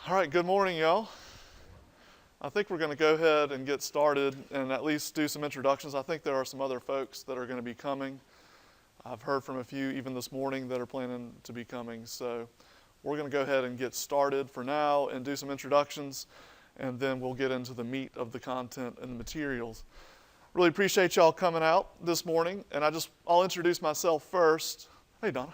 All right, good morning, y'all. I think we're going to go ahead and get started and at least do some introductions. I think there are some other folks that are going to be coming. I've heard from a few even this morning that are planning to be coming. So we're going to go ahead and get started for now and do some introductions, and then we'll get into the meat of the content and the materials. Really appreciate y'all coming out this morning, and I'll introduce myself first. Hey, Donna.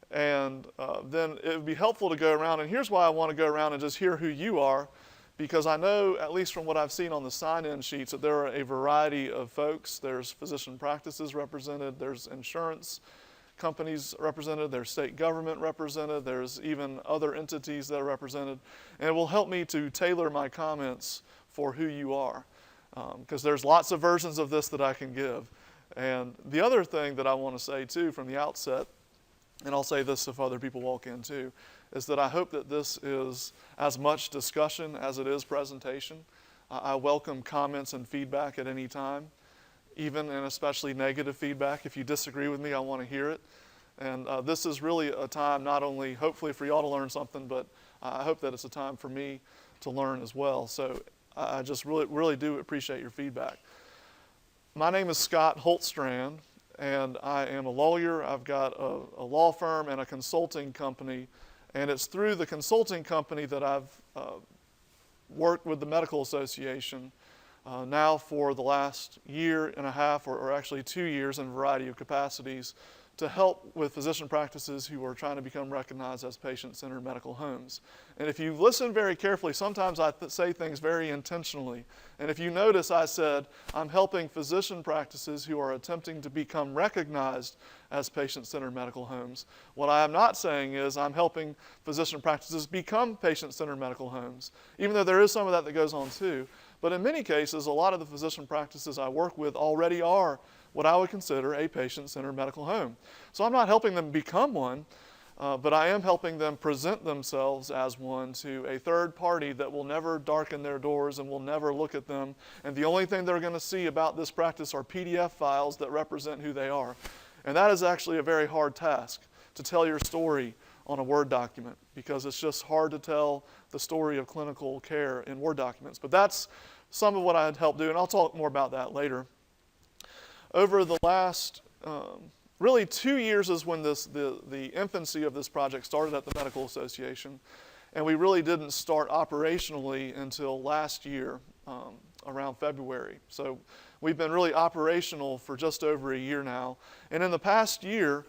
And then it would be helpful to go around, and here's why I want to go around and just hear who you are, because I know, at least from what I've seen on the sign-in sheets, that there are a variety of folks. There's physician practices represented, there's insurance companies represented, there's state government represented, there's even other entities that are represented, and it will help me to tailor my comments for who you are, because there's lots of versions of this that I can give. And the other thing that I want to say, too, from the outset, and I'll say this if other people walk in too, is that I hope that this is as much discussion as it is presentation. I welcome comments and feedback at any time, even and especially negative feedback. If you disagree with me, I want to hear it. And this is really a time not only hopefully for y'all to learn something, but I hope that it's a time for me to learn as well. So I just really do appreciate your feedback. My name is Scott Holtstrand, and I am a lawyer. I've got a law firm and a consulting company, and it's through the consulting company that I've worked with the Medical Association now for the last year and a half, or actually 2 years in a variety of capacities, to help with physician practices who are trying to become recognized as patient-centered medical homes. And if you listen very carefully, sometimes I say things very intentionally. And if you notice, I said, I'm helping physician practices who are attempting to become recognized as patient-centered medical homes. What I am not saying is I'm helping physician practices become patient-centered medical homes, even though there is some of that goes on too. But in many cases, a lot of the physician practices I work with already are what I would consider a patient-centered medical home. So I'm not helping them become one, but I am helping them present themselves as one to a third party that will never darken their doors and will never look at them. And the only thing they're going to see about this practice are PDF files that represent who they are. And that is actually a very hard task, to tell your story on a Word document, because it's just hard to tell the story of clinical care in Word documents. But that's some of what I'd help do, and I'll talk more about that later. Over the last, really 2 years is when the infancy of this project started at the Medical Association, and we really didn't start operationally until last year, around February. So we've been really operational for just over a year now, and in the past year,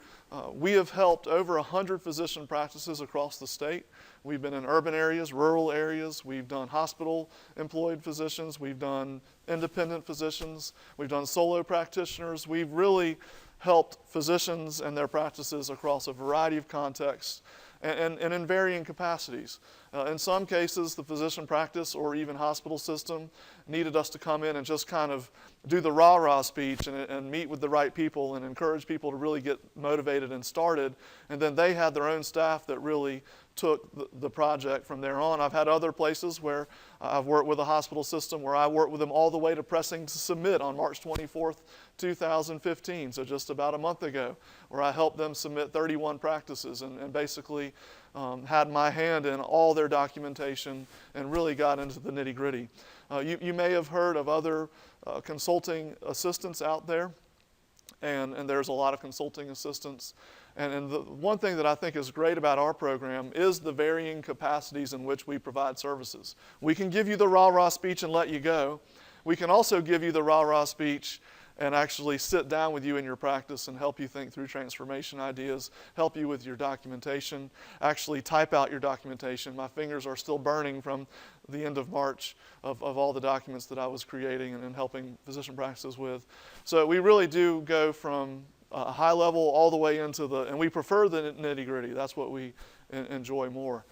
we have helped over 100 physician practices across the state. We've been in urban areas, rural areas. We've done hospital-employed physicians. We've done independent physicians. We've done solo practitioners. We've really helped physicians and their practices across a variety of contexts and in varying capacities. In some cases, the physician practice or even hospital system needed us to come in and just kind of do the rah-rah speech and meet with the right people and encourage people to really get motivated and started. And then they had their own staff that really took the project from there on. I've had other places where I've worked with a hospital system where I worked with them all the way to pressing to submit on March 24th, 2015, so just about a month ago, where I helped them submit 31 practices and basically had my hand in all their documentation and really got into the nitty-gritty. You may have heard of other consulting assistants out there, and there's a lot of consulting assistants. And the one thing that I think is great about our program is the varying capacities in which we provide services. We can give you the rah-rah speech and let you go. We can also give you the rah-rah speech and actually sit down with you in your practice and help you think through transformation ideas, help you with your documentation, actually type out your documentation. My fingers are still burning from the end of March of all the documents that I was creating and helping physician practices with. So we really do go from a high level all the way into and we prefer the nitty-gritty. That's what we enjoy more.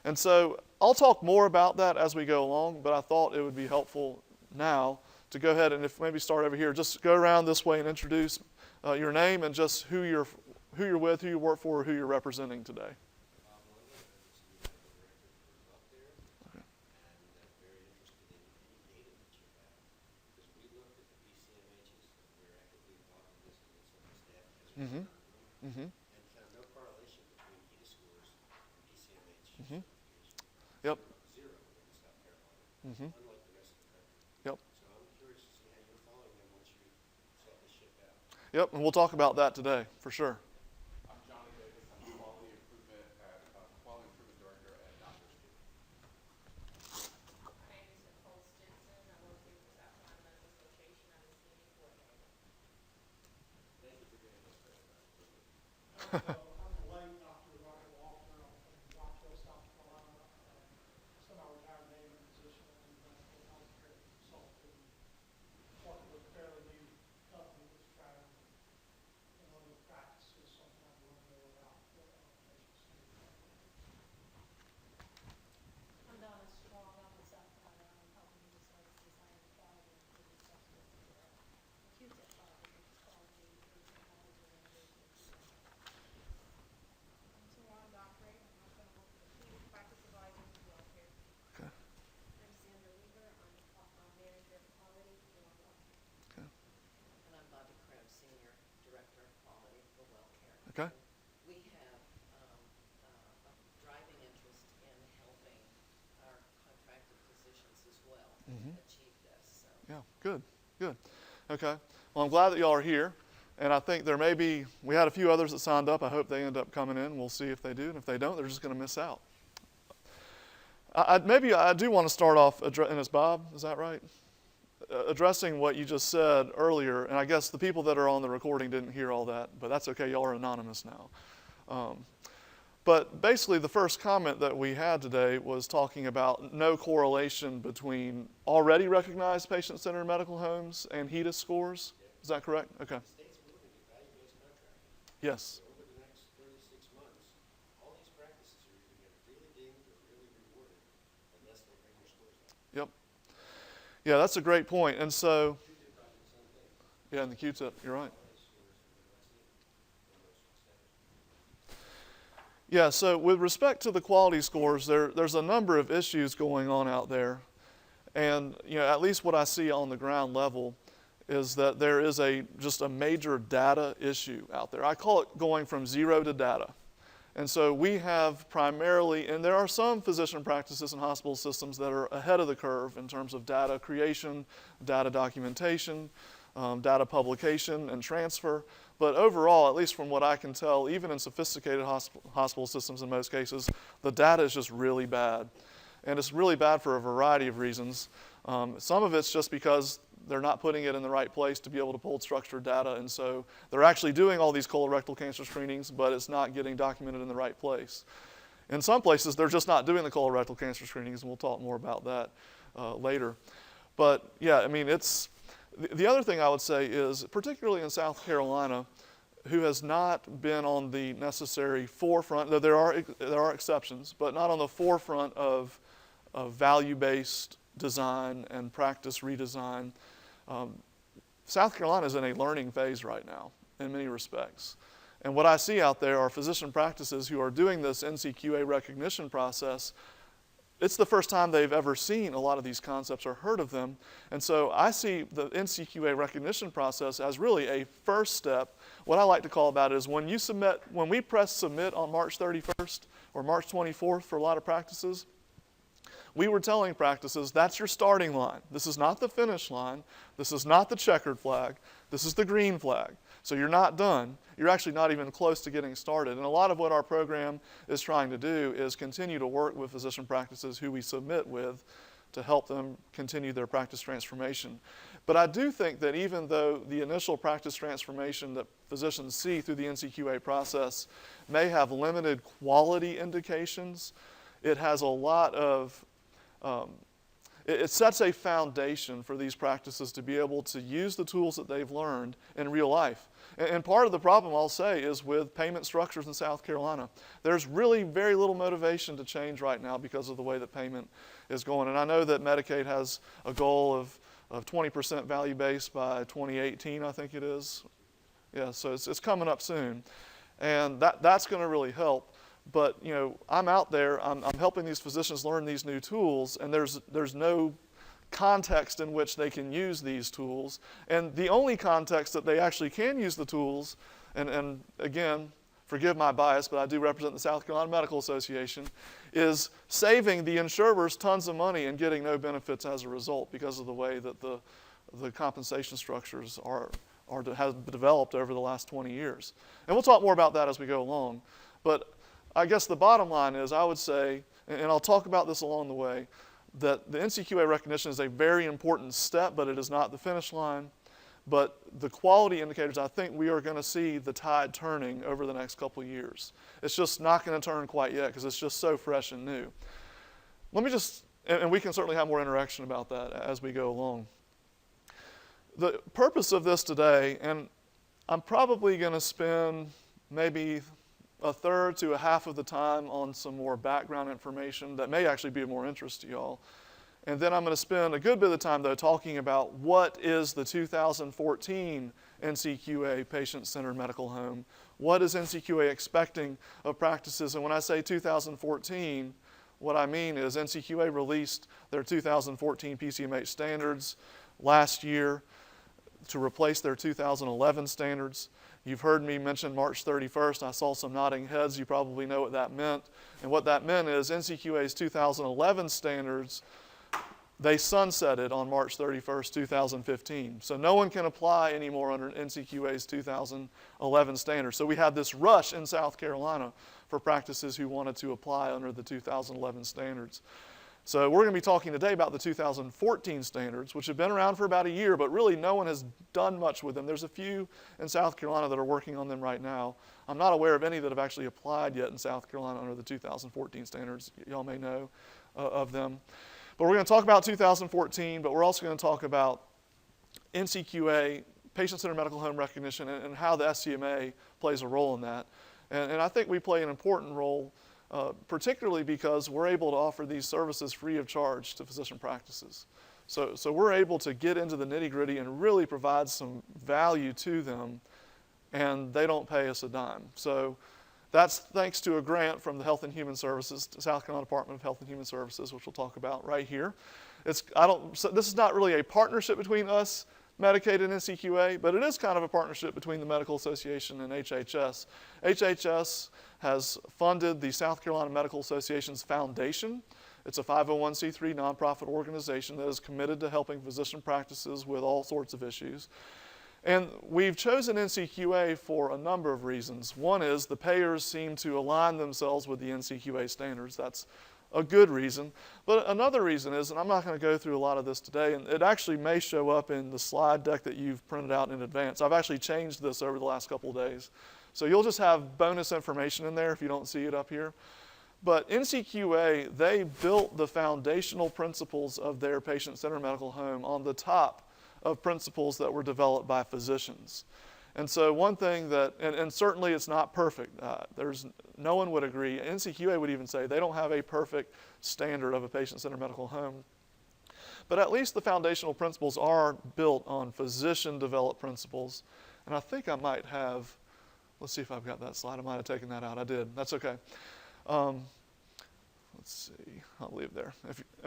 And so I'll talk more about that as we go along, but I thought it would be helpful now to go ahead and if maybe start over here, just go around this way and introduce your name and just who you're with, who you work for, or who you're representing today. Mm-hmm. Mm-hmm. And found no correlation between HEDIS scores and PCMH. Mm-hmm. Yep. Zero in South Carolina, Mm-hmm. unlike the rest of the country. Yep. So I'm curious to see how you're following them once you set this ship out. Yep, and we'll talk about that today, for sure. I'm Johnny Davis. I'm the quality improvement director at Dr. Street. My name is Nicole Stinson. I work here for South Carolina Medical Association. I'm the senior coordinator. Thank you for giving us that. I'm Blake, Dr. Roger Walker. I'm from Rockville, South Carolina. Semi-retired Navy physician and medical healthcare consultant. Working with a fairly new company that's trying to learn the practices, sometimes learn more about what patients need. I'm Donna Strong. I'm with South Carolina. I'm helping with service design and quality improvement specialist for the Q-tip project, which is called the Technology Innovation Q-tip. I'm Tawana Dockery. I'm going to work with the Chief Practice Advisor for Wellcare. Okay. I'm Sandra Weaver. I'm manager of quality for Wellcare. Okay. And I'm Bobby Krebs, Senior Director of Quality for WellCare. Okay. We have a driving interest in helping our contracted physicians as well achieve this. So. Yeah, good, good. Okay, well, I'm glad that y'all are here. And I think there may be, we had a few others that signed up. I hope they end up coming in. We'll see if they do. And if they don't, they're just going to miss out. Maybe I do want to start off, and it's Bob, is that right? Addressing what you just said earlier. And I guess the people that are on the recording didn't hear all that, but that's okay. Y'all are anonymous now. But basically, the first comment that we had today was talking about no correlation between already recognized patient-centered medical homes and HEDIS scores. Is that correct? Okay. The state's moving to value-based contracting. Yes. So over the next 36 months, all these practices are either going to get really dinged or really rewarded unless they bring their scores up. Yep. Yeah, that's a great point. And so, Q-tip project, the same thing. yeah, and the Q-tip, you're right. Quality scores are the best thing in those centers. Yeah, so with respect to the quality scores, there's a number of issues going on out there. And, at least what I see on the ground level is that there is just a major data issue out there. I call it going from zero to data. And so we have primarily, and there are some physician practices and hospital systems that are ahead of the curve in terms of data creation, data documentation, data publication and transfer. But overall, at least from what I can tell, even in sophisticated hospital systems in most cases, the data is just really bad. And it's really bad for a variety of reasons. Some of it's just because they're not putting it in the right place to be able to pull structured data. And so they're actually doing all these colorectal cancer screenings, but it's not getting documented in the right place. In some places, they're just not doing the colorectal cancer screenings, and we'll talk more about that later. But yeah, I mean, the other thing I would say is, particularly in South Carolina, who has not been on the necessary forefront, though there are exceptions, but not on the forefront of value-based design and practice redesign. South Carolina is in a learning phase right now in many respects. And what I see out there are physician practices who are doing this NCQA recognition process. It's the first time they've ever seen a lot of these concepts or heard of them. And so I see the NCQA recognition process as really a first step. What I like to call about it is when we press submit on March 31st or March 24th for a lot of practices, we were telling practices, that's your starting line. This is not the finish line. This is not the checkered flag. This is the green flag. So you're not done. You're actually not even close to getting started. And a lot of what our program is trying to do is continue to work with physician practices who we submit with to help them continue their practice transformation. But I do think that even though the initial practice transformation that physicians see through the NCQA process may have limited quality indications, it has a lot of it sets a foundation for these practices to be able to use the tools that they've learned in real life. And part of the problem, I'll say, is with payment structures in South Carolina. There's really very little motivation to change right now because of the way that payment is going. And I know that Medicaid has a goal of 20% value-based by 2018, I think it is. Yeah, so it's coming up soon. And that's going to really help. But, I'm out there, I'm helping these physicians learn these new tools, and there's no context in which they can use these tools. And the only context that they actually can use the tools, and again, forgive my bias, but I do represent the South Carolina Medical Association, is saving the insurers tons of money and getting no benefits as a result because of the way that the compensation structures have developed over the last 20 years. And we'll talk more about that as we go along. But I guess the bottom line is, I would say, and I'll talk about this along the way, that the NCQA recognition is a very important step, but it is not the finish line. But the quality indicators, I think we are going to see the tide turning over the next couple of years. It's just not going to turn quite yet because it's just so fresh and new. Let me just, and we can certainly have more interaction about that as we go along. The purpose of this today, and I'm probably going to spend maybe a third to a half of the time on some more background information that may actually be of more interest to y'all. And then I'm going to spend a good bit of time, though, talking about what is the 2014 NCQA Patient-Centered Medical Home. What is NCQA expecting of practices? And when I say 2014, what I mean is NCQA released their 2014 PCMH standards last year to replace their 2011 standards. You've heard me mention March 31st. I saw some nodding heads. You probably know what that meant. And what that meant is NCQA's 2011 standards, they sunsetted on March 31st, 2015. So no one can apply anymore under NCQA's 2011 standards. So we had this rush in South Carolina for practices who wanted to apply under the 2011 standards. So we're going to be talking today about the 2014 standards, which have been around for about a year, but really no one has done much with them. There's a few in South Carolina that are working on them right now. I'm not aware of any that have actually applied yet in South Carolina under the 2014 standards. Y'all may know of them. But we're going to talk about 2014, but we're also going to talk about NCQA, Patient-Centered Medical Home Recognition, and how the SCMA plays a role in that. And I think we play an important role, particularly because we're able to offer these services free of charge to physician practices. So we're able to get into the nitty-gritty and really provide some value to them, and they don't pay us a dime. So that's thanks to a grant from the Health and Human Services, South Carolina Department of Health and Human Services, which we'll talk about right here. So this is not really a partnership between us, Medicaid, and NCQA, but it is kind of a partnership between the Medical Association and HHS. HHS has funded the South Carolina Medical Association's foundation. It's a 501c3 nonprofit organization that is committed to helping physician practices with all sorts of issues. And we've chosen NCQA for a number of reasons. One is the payers seem to align themselves with the NCQA standards. That's a good reason. But another reason is, and I'm not going to go through a lot of this today, and it actually may show up in the slide deck that you've printed out in advance. I've actually changed this over the last couple of days. So you'll just have bonus information in there if you don't see it up here. But NCQA, they built the foundational principles of their patient-centered medical home on the top of principles that were developed by physicians. And so one thing that, and certainly it's not perfect, no one would agree, NCQA would even say they don't have a perfect standard of a patient-centered medical home. But at least the foundational principles are built on physician-developed principles. And I think I might have, let's see if I've got that slide. I might have taken that out. I did. That's okay. Let's see. I'll leave there.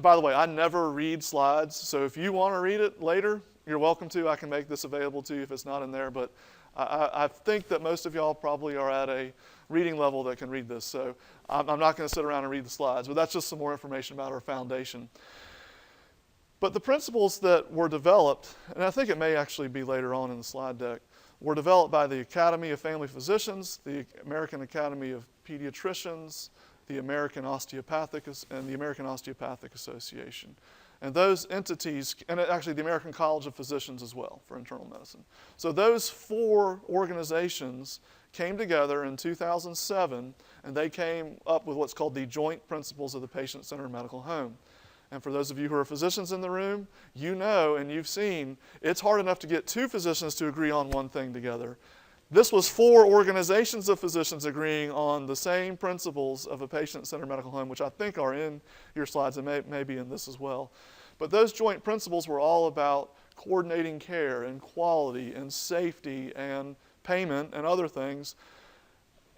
By the way, I never read slides, so if you want to read it later, you're welcome to. I can make this available to you if it's not in there, but I think that most of y'all probably are at a reading level that can read this, so I'm not going to sit around and read the slides, but that's just some more information about our foundation. But the principles that were developed, and I think it may actually be later on in the slide deck, were developed by the Academy of Family Physicians, the American Academy of Pediatricians, the American Osteopathic, and the American Osteopathic Association. And those entities, and actually the American College of Physicians as well for internal medicine. So those four organizations came together in 2007, and they came up with what's called the Joint Principles of the Patient-Centered Medical Home. And for those of you who are physicians in the room, you know and you've seen it's hard enough to get two physicians to agree on one thing together. This was four organizations of physicians agreeing on the same principles of a patient-centered medical home, which I think are in your slides and may be in this as well. But those joint principles were all about coordinating care and quality and safety and payment and other things.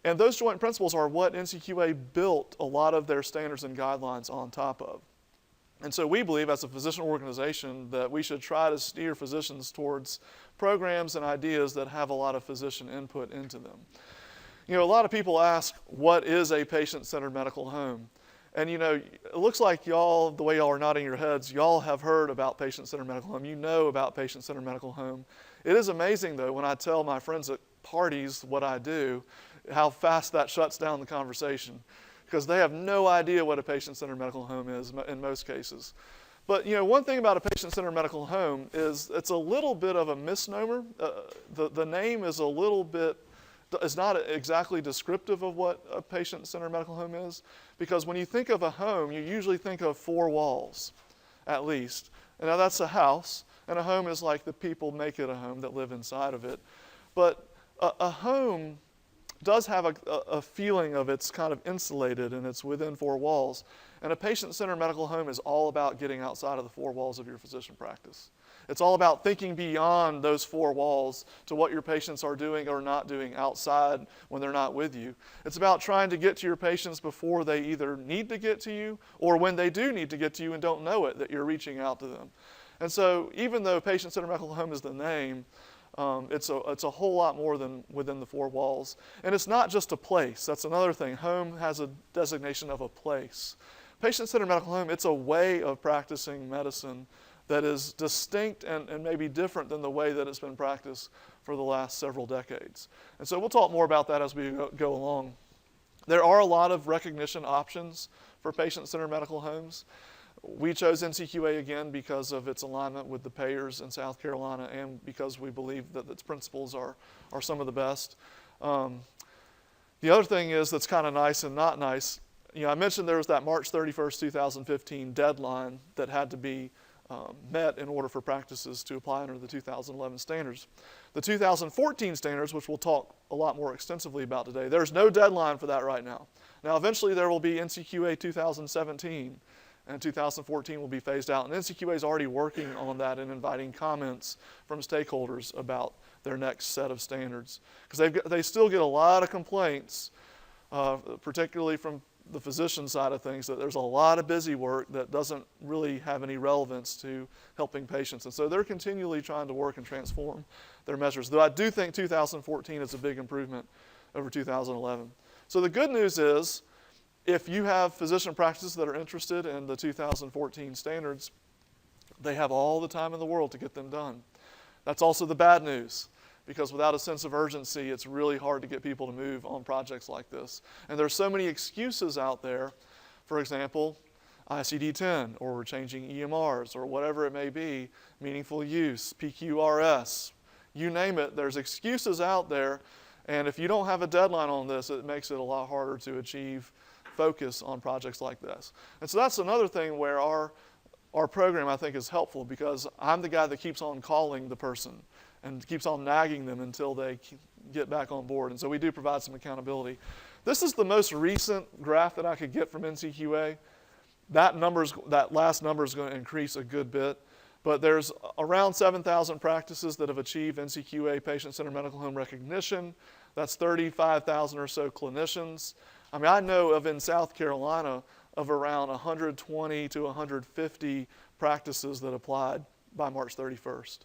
And those joint principles are what NCQA built a lot of their standards and guidelines on top of. And so we believe as a physician organization that we should try to steer physicians towards programs and ideas that have a lot of physician input into them. You know, a lot of people ask, what is a patient-centered medical home? And you know, it looks like y'all, the way y'all are nodding your heads, y'all have heard about patient-centered medical home. You know about patient-centered medical home. It is amazing, though, when I tell my friends at parties what I do, how fast that shuts down the conversation, because they have no idea what a patient-centered medical home is in most cases. But you know, one thing about a patient-centered medical home is it's a little bit of a misnomer. The name is a little bit, is not exactly descriptive of what a patient-centered medical home is, because when you think of a home, you usually think of 4 walls, at least. And now that's a house, and a home is like the people make it a home that live inside of it. But a home does have a feeling of it's kind of insulated and it's within 4 walls. And a patient-centered medical home is all about getting outside of the 4 walls of your physician practice. It's all about thinking beyond those 4 walls to what your patients are doing or not doing outside when they're not with you. It's about trying to get to your patients before they either need to get to you or when they do need to get to you and don't know it, that you're reaching out to them. And so even though patient-centered medical home is the name, it's a whole lot more than within the 4 walls. And it's not just a place. That's another thing. Home has a designation of a place. Patient-centered medical home, it's a way of practicing medicine that is distinct and maybe different than the way that it's been practiced for the last several decades. And so we'll talk more about that as we go along. There are a lot of recognition options for patient-centered medical homes. We chose NCQA again because of its alignment with the payers in South Carolina and because we believe that its principles are some of the best. The other thing is that's kind of nice and not nice. You know, I mentioned there was that March 31st, 2015 deadline that had to be met in order for practices to apply under the 2011 standards. The 2014 standards, which we'll talk a lot more extensively about today, there's no deadline for that right now. Now, eventually there will be NCQA 2017, and 2014 will be phased out. And NCQA is already working on that and inviting comments from stakeholders about their next set of standards. Because they still get a lot of complaints, particularly from the physician side of things, that there's a lot of busy work that doesn't really have any relevance to helping patients. And so they're continually trying to work and transform their measures. Though I do think 2014 is a big improvement over 2011. So the good news is, if you have physician practices that are interested in the 2014 standards, they have all the time in the world to get them done. That's also the bad news, because without a sense of urgency, it's really hard to get people to move on projects like this. And there's so many excuses out there. For example, ICD-10, or we're changing EMRs, or whatever it may be, meaningful use, PQRS, you name it, there's excuses out there. And if you don't have a deadline on this, it makes it a lot harder to achieve focus on projects like this. And so that's another thing where our program, I think, is helpful, because I'm the guy that keeps on calling the person and keeps on nagging them until they get back on board. And so we do provide some accountability. This is the most recent graph that I could get from NCQA. That last number is going to increase a good bit. But there's around 7,000 practices that have achieved NCQA patient-centered medical home recognition. That's 35,000 or so clinicians. I mean, I know of in South Carolina of around 120 to 150 practices that applied by March 31st.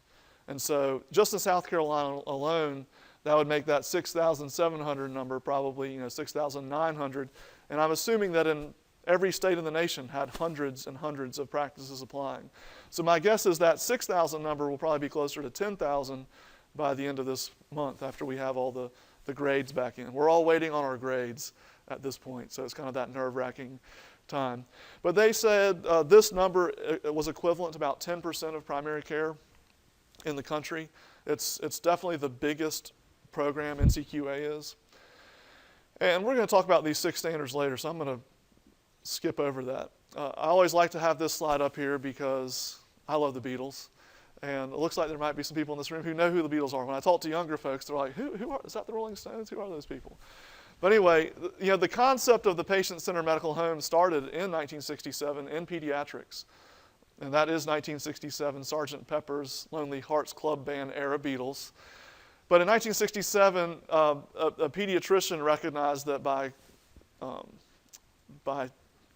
And so just in South Carolina alone, that would make that 6,700 number probably 6,900. And I'm assuming that in every state in the nation had hundreds and hundreds of practices applying. So my guess is that 6,000 number will probably be closer to 10,000 by the end of this month, after we have all the grades back in. We're all waiting on our grades at this point, so it's kind of that nerve-wracking time. But they said this number was equivalent to about 10% of primary care in the country. It's definitely the biggest program NCQA is. And we're going to talk about these 6 standards later, so I'm going to skip over that. I always like to have this slide up here because I love the Beatles. And it looks like there might be some people in this room who know who the Beatles are. When I talk to younger folks, they're like, who are, is that the Rolling Stones? Who are those people? But anyway, the concept of the patient-centered medical home started in 1967 in pediatrics. And that is 1967 Sgt. Pepper's Lonely Hearts Club Band era Beatles. But in 1967, a pediatrician recognized that by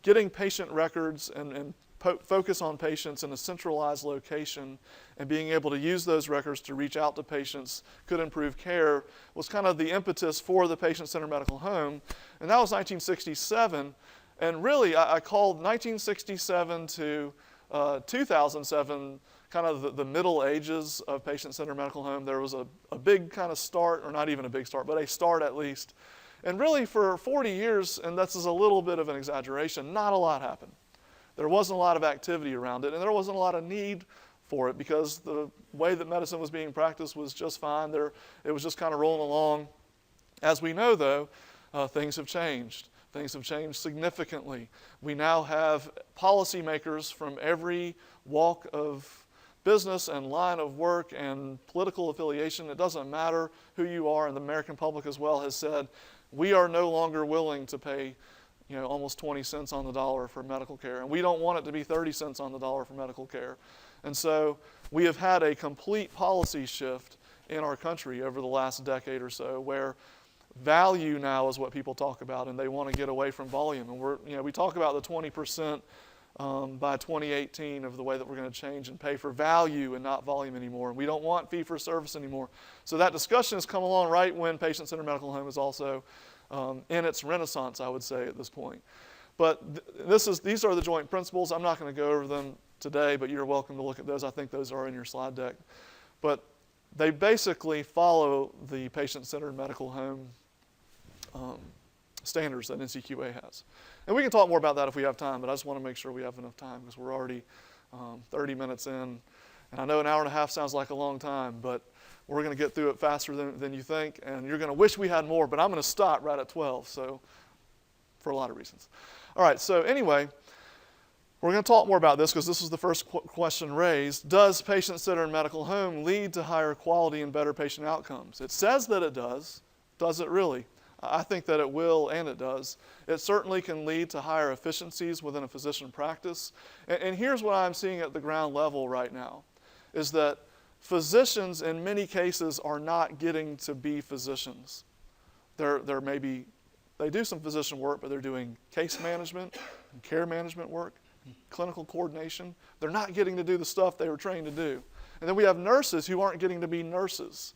getting patient records and focus on patients in a centralized location and being able to use those records to reach out to patients could improve care was kind of the impetus for the patient-centered medical home. And that was 1967. And really, I called 1967 to 2007 kind of the middle ages of patient-centered medical home. There was a big kind of start, or not even a big start, but a start at least. And really for 40 years, and this is a little bit of an exaggeration, not a lot happened. There wasn't a lot of activity around it, and there wasn't a lot of need for it because the way that medicine was being practiced was just fine. It was just kind of rolling along. As we know, though, things have changed. Things have changed significantly. We now have policymakers from every walk of business and line of work and political affiliation. It doesn't matter who you are, and the American public as well has said, we are no longer willing to pay almost 20 cents on the dollar for medical care. And we don't want it to be 30 cents on the dollar for medical care. And so we have had a complete policy shift in our country over the last decade or so where value now is what people talk about, and they want to get away from volume. And we talk about the 20% by 2018 of the way that we're going to change and pay for value and not volume anymore. And we don't want fee-for-service anymore. So that discussion has come along right when patient-centered medical home is also in its renaissance, I would say, at this point. But these are the joint principles. I'm not going to go over them today, but you're welcome to look at those. I think those are in your slide deck. But they basically follow the patient-centered medical home standards that NCQA has. And we can talk more about that if we have time, but I just want to make sure we have enough time because we're already 30 minutes in. And I know an hour and a half sounds like a long time, but we're going to get through it faster than you think, and you're going to wish we had more, but I'm going to stop right at 12, so for a lot of reasons. All right, so anyway, we're going to talk more about this because this was the first question raised. Does patient-centered medical home lead to higher quality and better patient outcomes? It says that it does. Does it really? I think that it will, and it does. It certainly can lead to higher efficiencies within a physician practice. And here's what I'm seeing at the ground level right now, is that physicians in many cases are not getting to be physicians. They do some physician work, but they're doing case management and care management work, and clinical coordination. They're not getting to do the stuff they were trained to do. And then we have nurses who aren't getting to be nurses.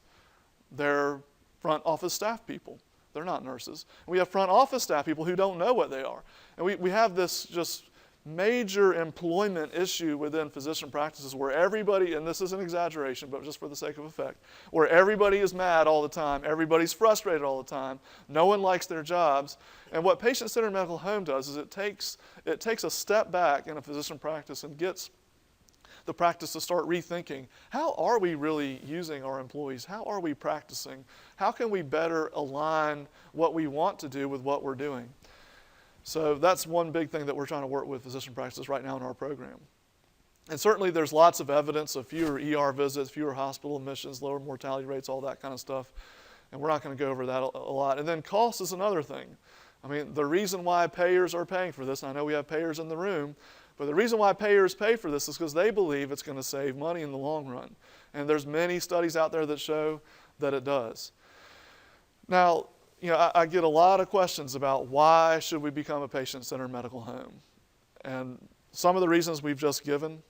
They're front office staff people. They're not nurses. And we have front office staff people who don't know what they are. And we have this just major employment issue within physician practices where everybody, and this is an exaggeration, but just for the sake of effect, where everybody is mad all the time, everybody's frustrated all the time, no one likes their jobs. And what patient-centered medical home does is it takes a step back in a physician practice and gets the practice to start rethinking, how are we really using our employees? How are we practicing? How can we better align what we want to do with what we're doing? So that's one big thing that we're trying to work with physician practices right now in our program. And certainly there's lots of evidence of fewer ER visits, fewer hospital admissions, lower mortality rates, all that kind of stuff. And we're not going to go over that a lot. And then cost is another thing. I mean, the reason why payers are paying for this, and I know we have payers in the room, but the reason why payers pay for this is because they believe it's going to save money in the long run. And there's many studies out there that show that it does. Now, I get a lot of questions about why should we become a patient-centered medical home. And some of the reasons we've just given,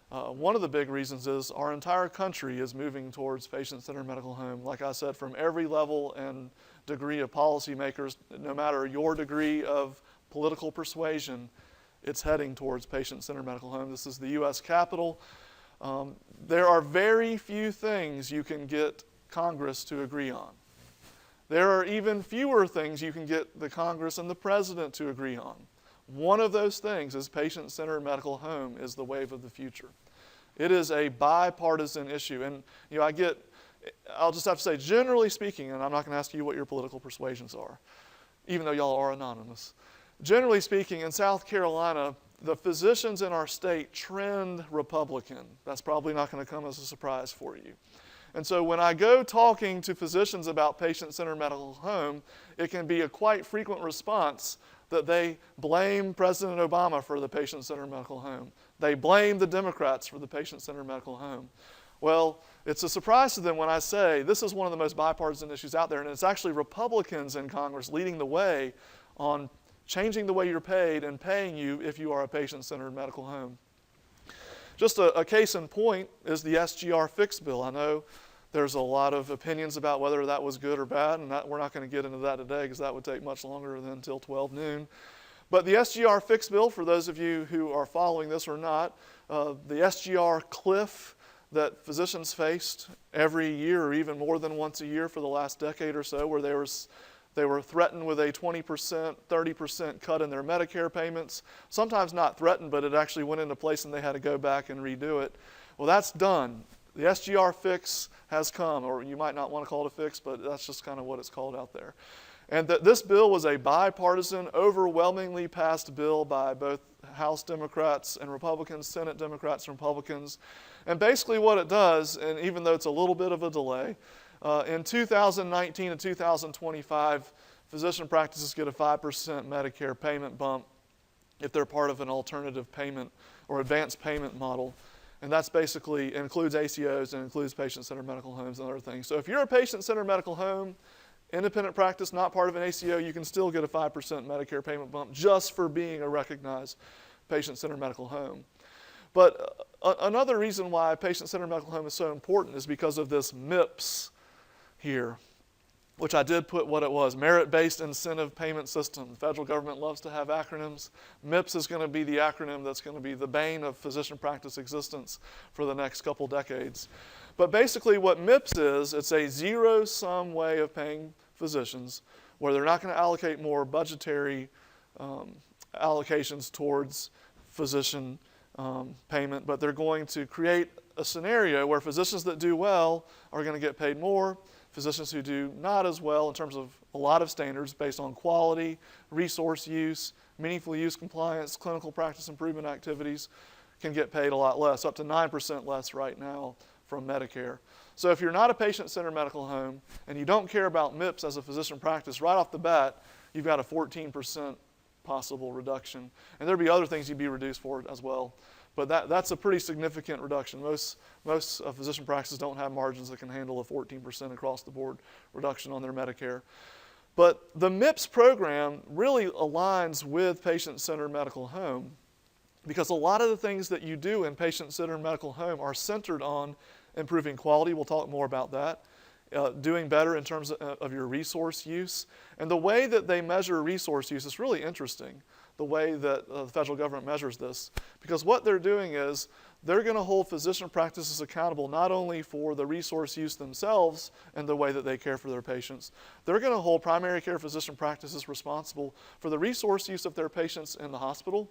one of the big reasons is our entire country is moving towards patient-centered medical home. Like I said, from every level and degree of policymakers, no matter your degree of political persuasion, it's heading towards patient-centered medical home. This is the U.S. Capitol. There are very few things you can get Congress to agree on. There are even fewer things you can get the Congress and the President to agree on. One of those things is patient-centered medical home is the wave of the future. It is a bipartisan issue. And I'll just have to say, generally speaking, and I'm not going to ask you what your political persuasions are, even though y'all are anonymous. Generally speaking, in South Carolina, the physicians in our state trend Republican. That's probably not going to come as a surprise for you. And so when I go talking to physicians about patient-centered medical home, it can be a quite frequent response that they blame President Obama for the patient-centered medical home. They blame the Democrats for the patient-centered medical home. Well, it's a surprise to them when I say this is one of the most bipartisan issues out there, and it's actually Republicans in Congress leading the way on changing the way you're paid and paying you if you are a patient-centered medical home. Just a case in point is the SGR fix bill. I know there's a lot of opinions about whether that was good or bad, and we're not going to get into that today because that would take much longer than until 12 noon. But the SGR fix bill, for those of you who are following this or not, the SGR cliff that physicians faced every year or even more than once a year for the last decade or so, where they were threatened with a 20%, 30% cut in their Medicare payments. Sometimes not threatened, but it actually went into place and they had to go back and redo it. Well, that's done. The SGR fix has come, or you might not want to call it a fix, but that's just kind of what it's called out there. And this bill was a bipartisan, overwhelmingly passed bill by both House Democrats and Republicans, Senate Democrats and Republicans. And basically what it does, and even though it's a little bit of a delay, in 2019 and 2025, physician practices get a 5% Medicare payment bump if they're part of an alternative payment or advanced payment model. And that's basically includes ACOs and includes patient-centered medical homes and other things. So if you're a patient-centered medical home, independent practice, not part of an ACO, you can still get a 5% Medicare payment bump just for being a recognized patient-centered medical home. But another reason why a patient-centered medical home is so important is because of this MIPS here, which I did put what it was, Merit-Based Incentive Payment System. The federal government loves to have acronyms. MIPS is going to be the acronym that's going to be the bane of physician practice existence for the next couple decades. But basically what MIPS is, it's a zero-sum way of paying physicians where they're not going to allocate more budgetary allocations towards physician payment, but they're going to create a scenario where physicians that do well are going to get paid more. Physicians who do not as well in terms of a lot of standards based on quality, resource use, meaningful use compliance, clinical practice improvement activities can get paid a lot less, up to 9% less right now from Medicare. So if you're not a patient-centered medical home and you don't care about MIPS as a physician practice, right off the bat, you've got a 14% possible reduction. And there'd be other things you'd be reduced for as well. But that's a pretty significant reduction. Most physician practices don't have margins that can handle a 14% across the board reduction on their Medicare. But the MIPS program really aligns with patient-centered medical home because a lot of the things that you do in patient-centered medical home are centered on improving quality. We'll talk more about that. Doing better in terms of your resource use. And the way that they measure resource use is really interesting, the way that the federal government measures this. Because what they're doing is they're going to hold physician practices accountable not only for the resource use themselves and the way that they care for their patients, they're going to hold primary care physician practices responsible for the resource use of their patients in the hospital,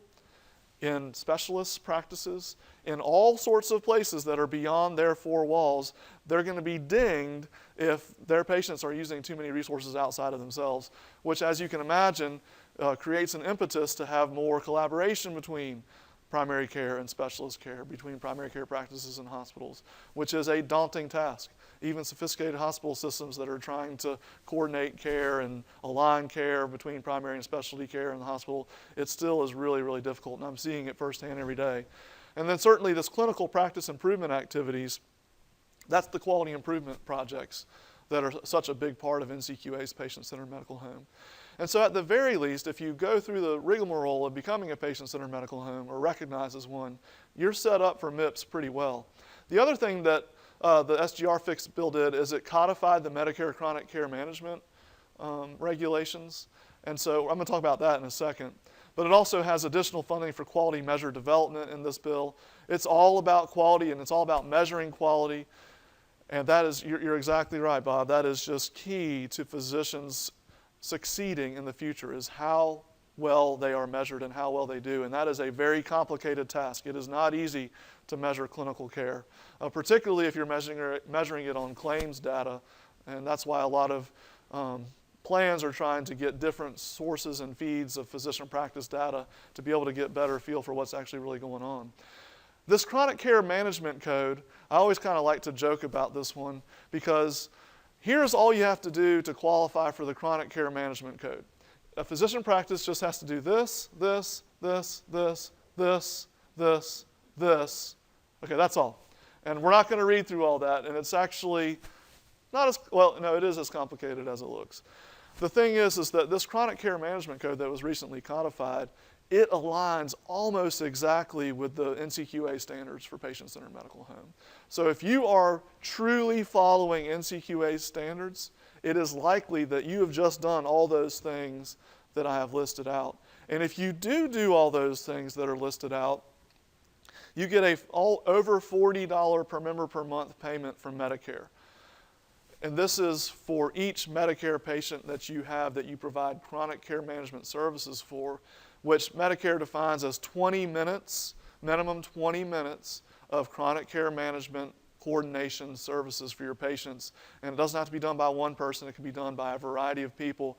in specialist practices, in all sorts of places that are beyond their four walls. They're going to be dinged if their patients are using too many resources outside of themselves, which, as you can imagine, creates an impetus to have more collaboration between primary care and specialist care, between primary care practices and hospitals, which is a daunting task. Even sophisticated hospital systems that are trying to coordinate care and align care between primary and specialty care in the hospital, it still is really, really difficult, and I'm seeing it firsthand every day. And then certainly this clinical practice improvement activities, that's the quality improvement projects that are such a big part of NCQA's patient-centered medical home. And so at the very least, if you go through the rigmarole of becoming a patient-centered medical home or recognized as one, you're set up for MIPS pretty well. The other thing that the SGR fix bill did is it codified the Medicare chronic care management regulations. And so I'm going to talk about that in a second. But it also has additional funding for quality measure development in this bill. It's all about quality and it's all about measuring quality. And that is, you're exactly right, Bob. That is just key to physicians succeeding in the future, is how well they are measured and how well they do. And that is a very complicated task. It is not easy to measure clinical care, particularly if you're measuring it on claims data. And that's why a lot of plans are trying to get different sources and feeds of physician practice data to be able to get better feel for what's actually really going on. This chronic care management code, I always kind of like to joke about this one because here's all you have to do to qualify for the chronic care management code. A physician practice just has to do this, this, this, this, this, this, this. Okay, that's all. And we're not going to read through all that, and it's actually not as, well, no, it is as complicated as it looks. the thing is that this chronic care management code that was recently codified, it aligns almost exactly with the NCQA standards for patient-centered medical home. So if you are truly following NCQA standards, it is likely that you have just done all those things that I have listed out. And if you do all those things that are listed out, you get over $40 per member per month payment from Medicare. And this is for each Medicare patient that you have that you provide chronic care management services for, which Medicare defines as 20 minutes, minimum 20 minutes of chronic care management coordination services for your patients. And it doesn't have to be done by one person. It can be done by a variety of people.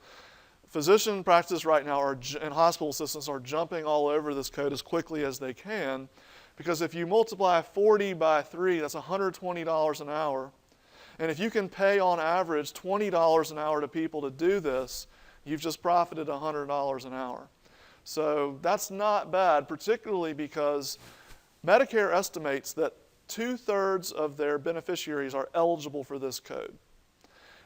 Physician practices right now and hospital systems are jumping all over this code as quickly as they can, because if you multiply 40 by 3, that's $120 an hour. And if you can pay on average $20 an hour to people to do this, you've just profited $100 an hour. So that's not bad, particularly because Medicare estimates that 2/3 of their beneficiaries are eligible for this code.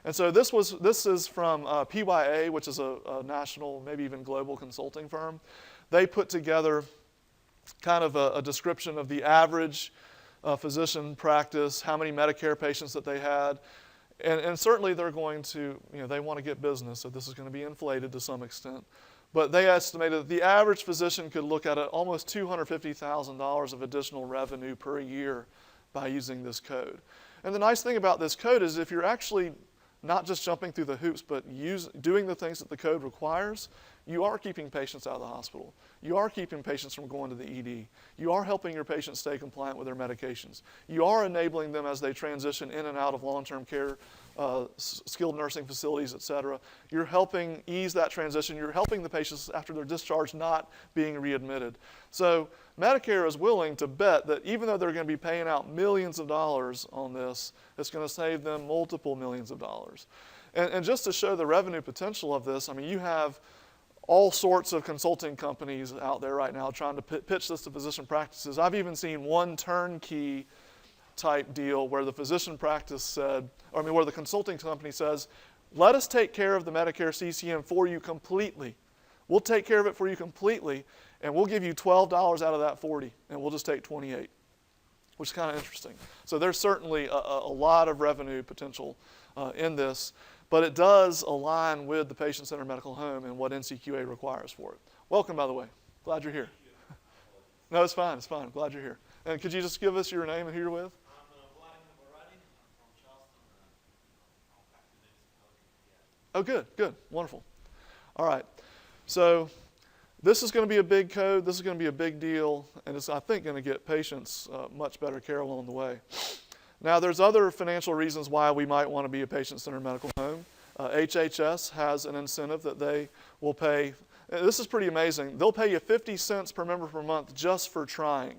And so this is from PYA, which is a national, maybe even global consulting firm. They put together kind of a description of the average physician practice, how many Medicare patients that they had. And certainly they're going to, they want to get business, so this is going to be inflated to some extent. But they estimated that the average physician could look at almost $250,000 of additional revenue per year by using this code. And the nice thing about this code is if you're actually not just jumping through the hoops, but doing the things that the code requires, you are keeping patients out of the hospital. You are keeping patients from going to the ED. You are helping your patients stay compliant with their medications. You are enabling them as they transition in and out of long-term care, skilled nursing facilities, et cetera. You're helping ease that transition. You're helping the patients after they're discharged not being readmitted. So Medicare is willing to bet that even though they're going to be paying out millions of dollars on this, it's going to save them multiple millions of dollars. And just to show the revenue potential of this, I mean, you have all sorts of consulting companies out there right now trying to pitch this to physician practices. I've even seen one turnkey type deal where the physician practice said, where the consulting company says, let us take care of the Medicare CCM for you completely. We'll take care of it for you completely, and we'll give you $12 out of that 40, and we'll just take 28, which is kind of interesting. So there's certainly a lot of revenue potential in this, but it does align with the patient-centered medical home and what NCQA requires for it. Welcome, by the way. Glad you're here. No, it's fine. It's fine. I'm glad you're here. And could you just give us your name and who you're with? Oh, good, good, wonderful. All right, so this is going to be a big code. This is going to be a big deal, and it's, I think, going to get patients much better care along the way. Now, there's other financial reasons why we might want to be a patient-centered medical home. HHS has an incentive that they will pay. This is pretty amazing. They'll pay you 50 cents per member per month just for trying.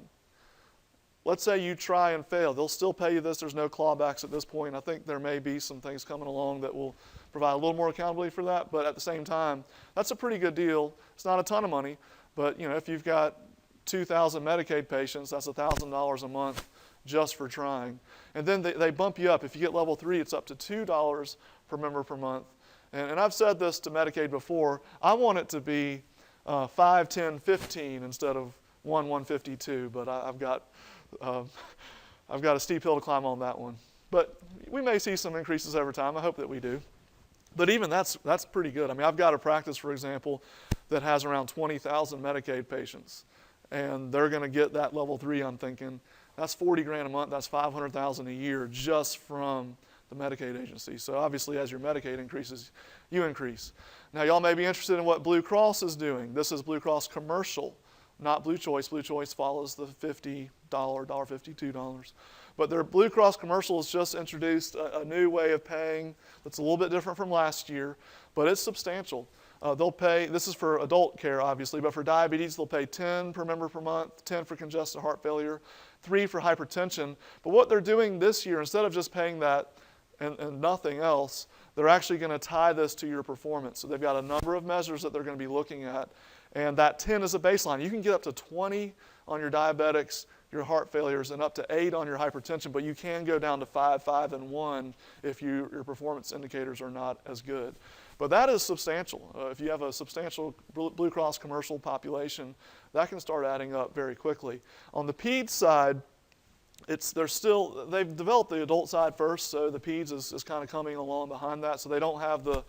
Let's say you try and fail. They'll still pay you this. There's no clawbacks at this point. I think there may be some things coming along that will provide a little more accountability for that, but at the same time, that's a pretty good deal. It's not a ton of money, but if you've got 2,000 Medicaid patients, that's $1,000 a month just for trying. And then they bump you up. If you get level 3, it's up to $2 per member per month. And I've said this to Medicaid before. I want it to be 5, 10, 15 instead of 152, but I've got a steep hill to climb on that one. But we may see some increases over time. I hope that we do. But even that's pretty good. I mean, I've got a practice, for example, that has around 20,000 Medicaid patients, and they're going to get that level 3. I'm thinking that's $40,000 a month. That's $500,000 a year just from the Medicaid agency. So obviously, as your Medicaid increases, you increase. Now, y'all may be interested in what Blue Cross is doing. This is Blue Cross commercial, not Blue Choice. Blue Choice follows the $50, $52. But their Blue Cross commercial has just introduced a new way of paying that's a little bit different from last year, but it's substantial. They'll pay, this is for adult care, obviously, but for diabetes, they'll pay $10 per member per month, $10 for congestive heart failure, $3 for hypertension. But what they're doing this year, instead of just paying that and nothing else, they're actually going to tie this to your performance. So they've got a number of measures that they're going to be looking at, and that 10 is a baseline. You can get up to 20 on your diabetics, your heart failures, and up to 8 on your hypertension, but you can go down to 5, 5, and 1 if your performance indicators are not as good. But that is substantial. If you have a substantial Blue Cross commercial population, that can start adding up very quickly. On the peds side, they've developed the adult side first, so the peds is kind of coming along behind that, so they don't have the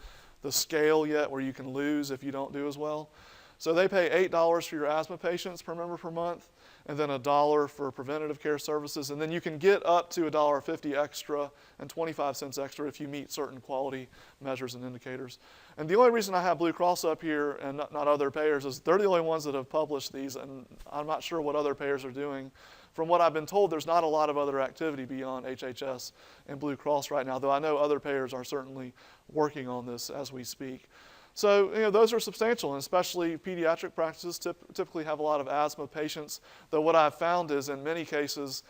scale yet where you can lose if you don't do as well. So they pay $8 for your asthma patients per member per month, and then $1 for preventative care services, and then you can get up to $1.50 extra and 25 cents extra if you meet certain quality measures and indicators. And the only reason I have Blue Cross up here and not other payers is they're the only ones that have published these, and I'm not sure what other payers are doing. From what I've been told, there's not a lot of other activity beyond HHS and Blue Cross right now, though I know other payers are certainly working on this as we speak. So, those are substantial, and especially pediatric practices typically have a lot of asthma patients, though what I've found is in many cases,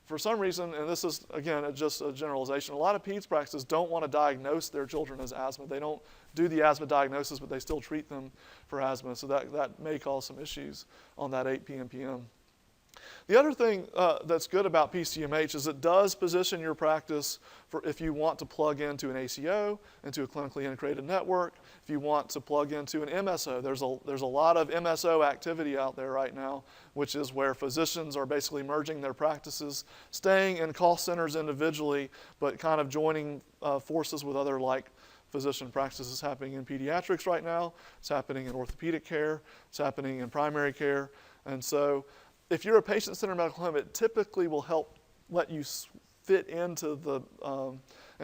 for some reason, and this is, again, just a generalization, a lot of peds practices don't want to diagnose their children as asthma. They don't do the asthma diagnosis, but they still treat them for asthma, so that may cause some issues on that 8 p.m. The other thing that's good about PCMH is it does position your practice for if you want to plug into an ACO, into a clinically integrated network, if you want to plug into an MSO. There's a lot of MSO activity out there right now, which is where physicians are basically merging their practices, staying in call centers individually, but kind of joining forces with other physician practices happening in pediatrics right now. It's happening in orthopedic care. It's happening in primary care. And so if you're a patient-centered medical home, it typically will help let you fit into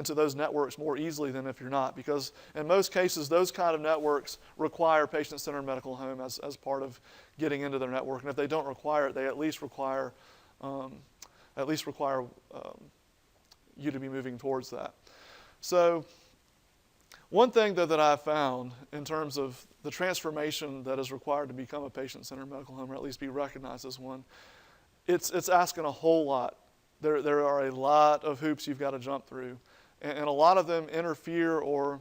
those networks more easily than if you're not, because in most cases, those kind of networks require patient-centered medical home as part of getting into their network. And if they don't require it, they at least require you to be moving towards that. So one thing, though, that I've found in terms of the transformation that is required to become a patient-centered medical home, or at least be recognized as one, it's asking a whole lot. There are a lot of hoops you've got to jump through, and a lot of them interfere, or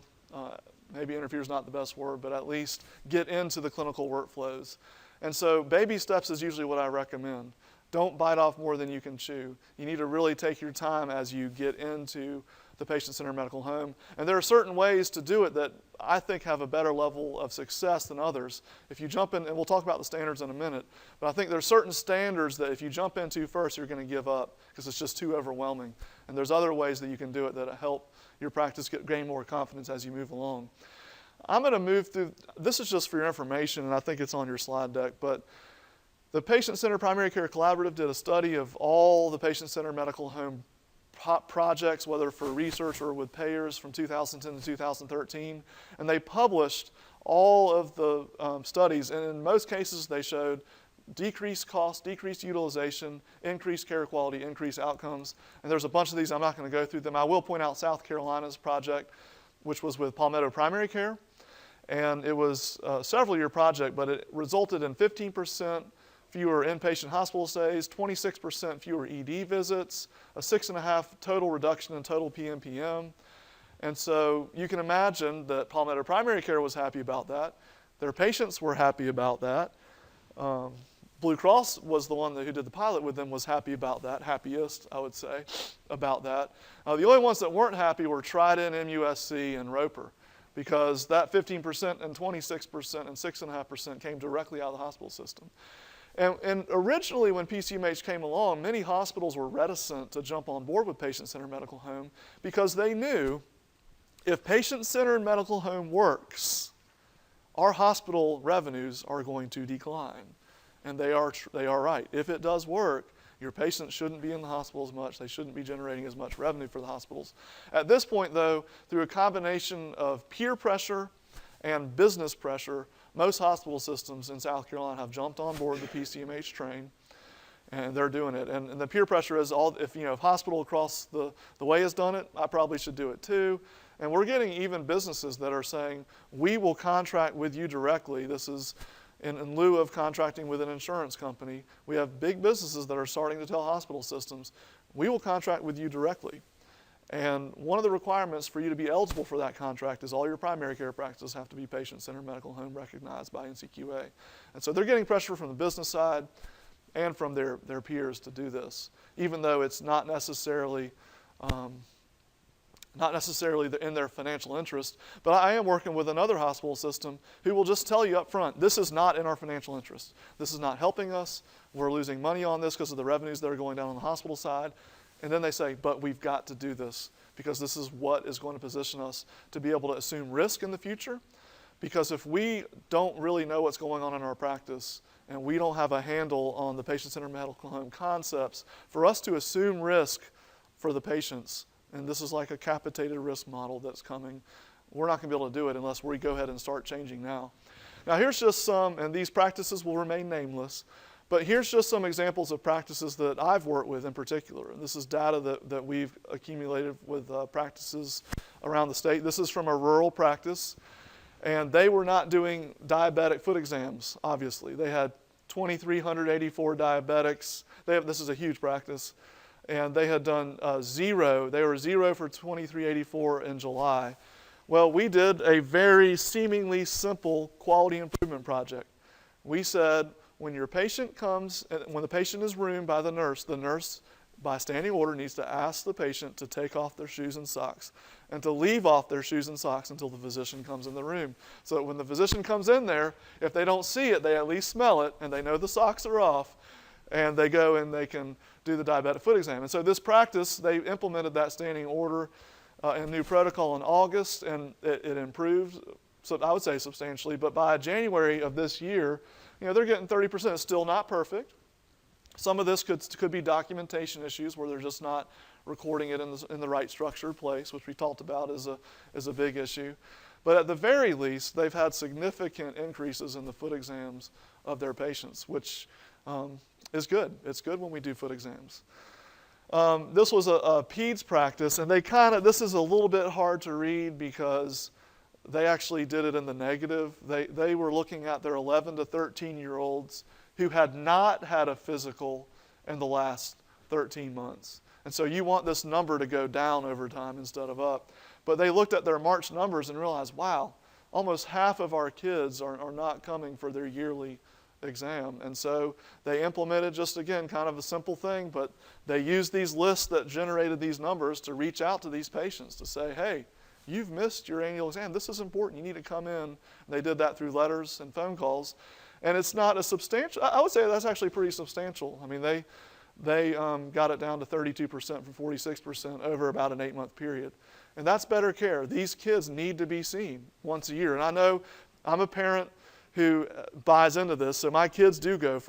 maybe interfere is not the best word, but at least get into the clinical workflows. And so baby steps is usually what I recommend. Don't bite off more than you can chew. You need to really take your time as you get into the patient-centered medical home. And there are certain ways to do it that I think have a better level of success than others. If you jump in, and we'll talk about the standards in a minute, but I think there's certain standards that if you jump into first, you're going to give up because it's just too overwhelming. And there's other ways that you can do it that help your practice gain more confidence as you move along. I'm going to move through, this is just for your information, and I think it's on your slide deck, but the Patient-Centered Primary Care Collaborative did a study of all the patient-centered medical home projects, whether for research or with payers, from 2010 to 2013, and they published all of the studies, and in most cases they showed decreased cost, decreased utilization, increased care quality, increased outcomes, and there's a bunch of these. I'm not going to go through them. I will point out South Carolina's project, which was with Palmetto Primary Care, and it was a several-year project, but it resulted in 15% fewer inpatient hospital stays, 26% fewer ED visits, a 6.5 total reduction in total PMPM. And so you can imagine that Palmetto Primary Care was happy about that. Their patients were happy about that. Blue Cross was the one who did the pilot with them, was happy about that, happiest, I would say, about that. The only ones that weren't happy were Trident, MUSC, and Roper, because that 15% and 26% and 6.5% came directly out of the hospital system. And originally when PCMH came along, many hospitals were reticent to jump on board with patient-centered medical home because they knew if patient-centered medical home works, our hospital revenues are going to decline. And they are right. If it does work, your patients shouldn't be in the hospital as much. They shouldn't be generating as much revenue for the hospitals. At this point, though, through a combination of peer pressure and business pressure, most hospital systems in South Carolina have jumped on board the PCMH train, and they're doing it. And the peer pressure is if hospital across the way has done it, I probably should do it too. And we're getting even businesses that are saying, we will contract with you directly. This is in lieu of contracting with an insurance company. We have big businesses that are starting to tell hospital systems, we will contract with you directly. And one of the requirements for you to be eligible for that contract is all your primary care practices have to be patient-centered medical home recognized by NCQA. And so they're getting pressure from the business side and from their peers to do this, even though it's not necessarily not necessarily in their financial interest, but I am working with another hospital system who will just tell you up front, this is not in our financial interest. This is not helping us. We're losing money on this because of the revenues that are going down on the hospital side. And then they say, but we've got to do this because this is what is going to position us to be able to assume risk in the future. Because if we don't really know what's going on in our practice and we don't have a handle on the patient-centered medical home concepts, for us to assume risk for the patients, and this is like a capitated risk model that's coming, we're not going to be able to do it unless we go ahead and start changing now. Now here's just some, and these practices will remain nameless, but here's just some examples of practices that I've worked with in particular. And this is data that we've accumulated with practices around the state. This is from a rural practice. And they were not doing diabetic foot exams, obviously. They had 2,384 diabetics. This is a huge practice. And they had done zero. They were zero for 2,384 in July. Well, we did a very seemingly simple quality improvement project. We said, when your patient comes, when the patient is roomed by the nurse, by standing order, needs to ask the patient to take off their shoes and socks and to leave off their shoes and socks until the physician comes in the room. So that when the physician comes in there, if they don't see it, they at least smell it, and they know the socks are off, and they go and they can do the diabetic foot exam. And so this practice, they implemented that standing order and new protocol in August, and it improved, so I would say substantially. But by January of this year, they're getting 30%. It's still not perfect. Some of this could be documentation issues where they're just not recording it in the right structured place, which we talked about is a big issue. But at the very least, they've had significant increases in the foot exams of their patients, which is good. It's good when we do foot exams. This was a peds practice, and this is a little bit hard to read because they actually did it in the negative. They were looking at their 11 to 13-year-olds who had not had a physical in the last 13 months. And so you want this number to go down over time instead of up. But they looked at their March numbers and realized, wow, almost half of our kids are not coming for their yearly exam. And so they implemented, just again, kind of a simple thing, but they used these lists that generated these numbers to reach out to these patients to say, hey, you've missed your annual exam. This is important. You need to come in. And they did that through letters and phone calls. And it's not a substantial, I would say that's actually pretty substantial. I mean, they got it down to 32% from 46% over about an 8-month period. And that's better care. These kids need to be seen once a year. And I know I'm a parent who buys into this, so my kids do go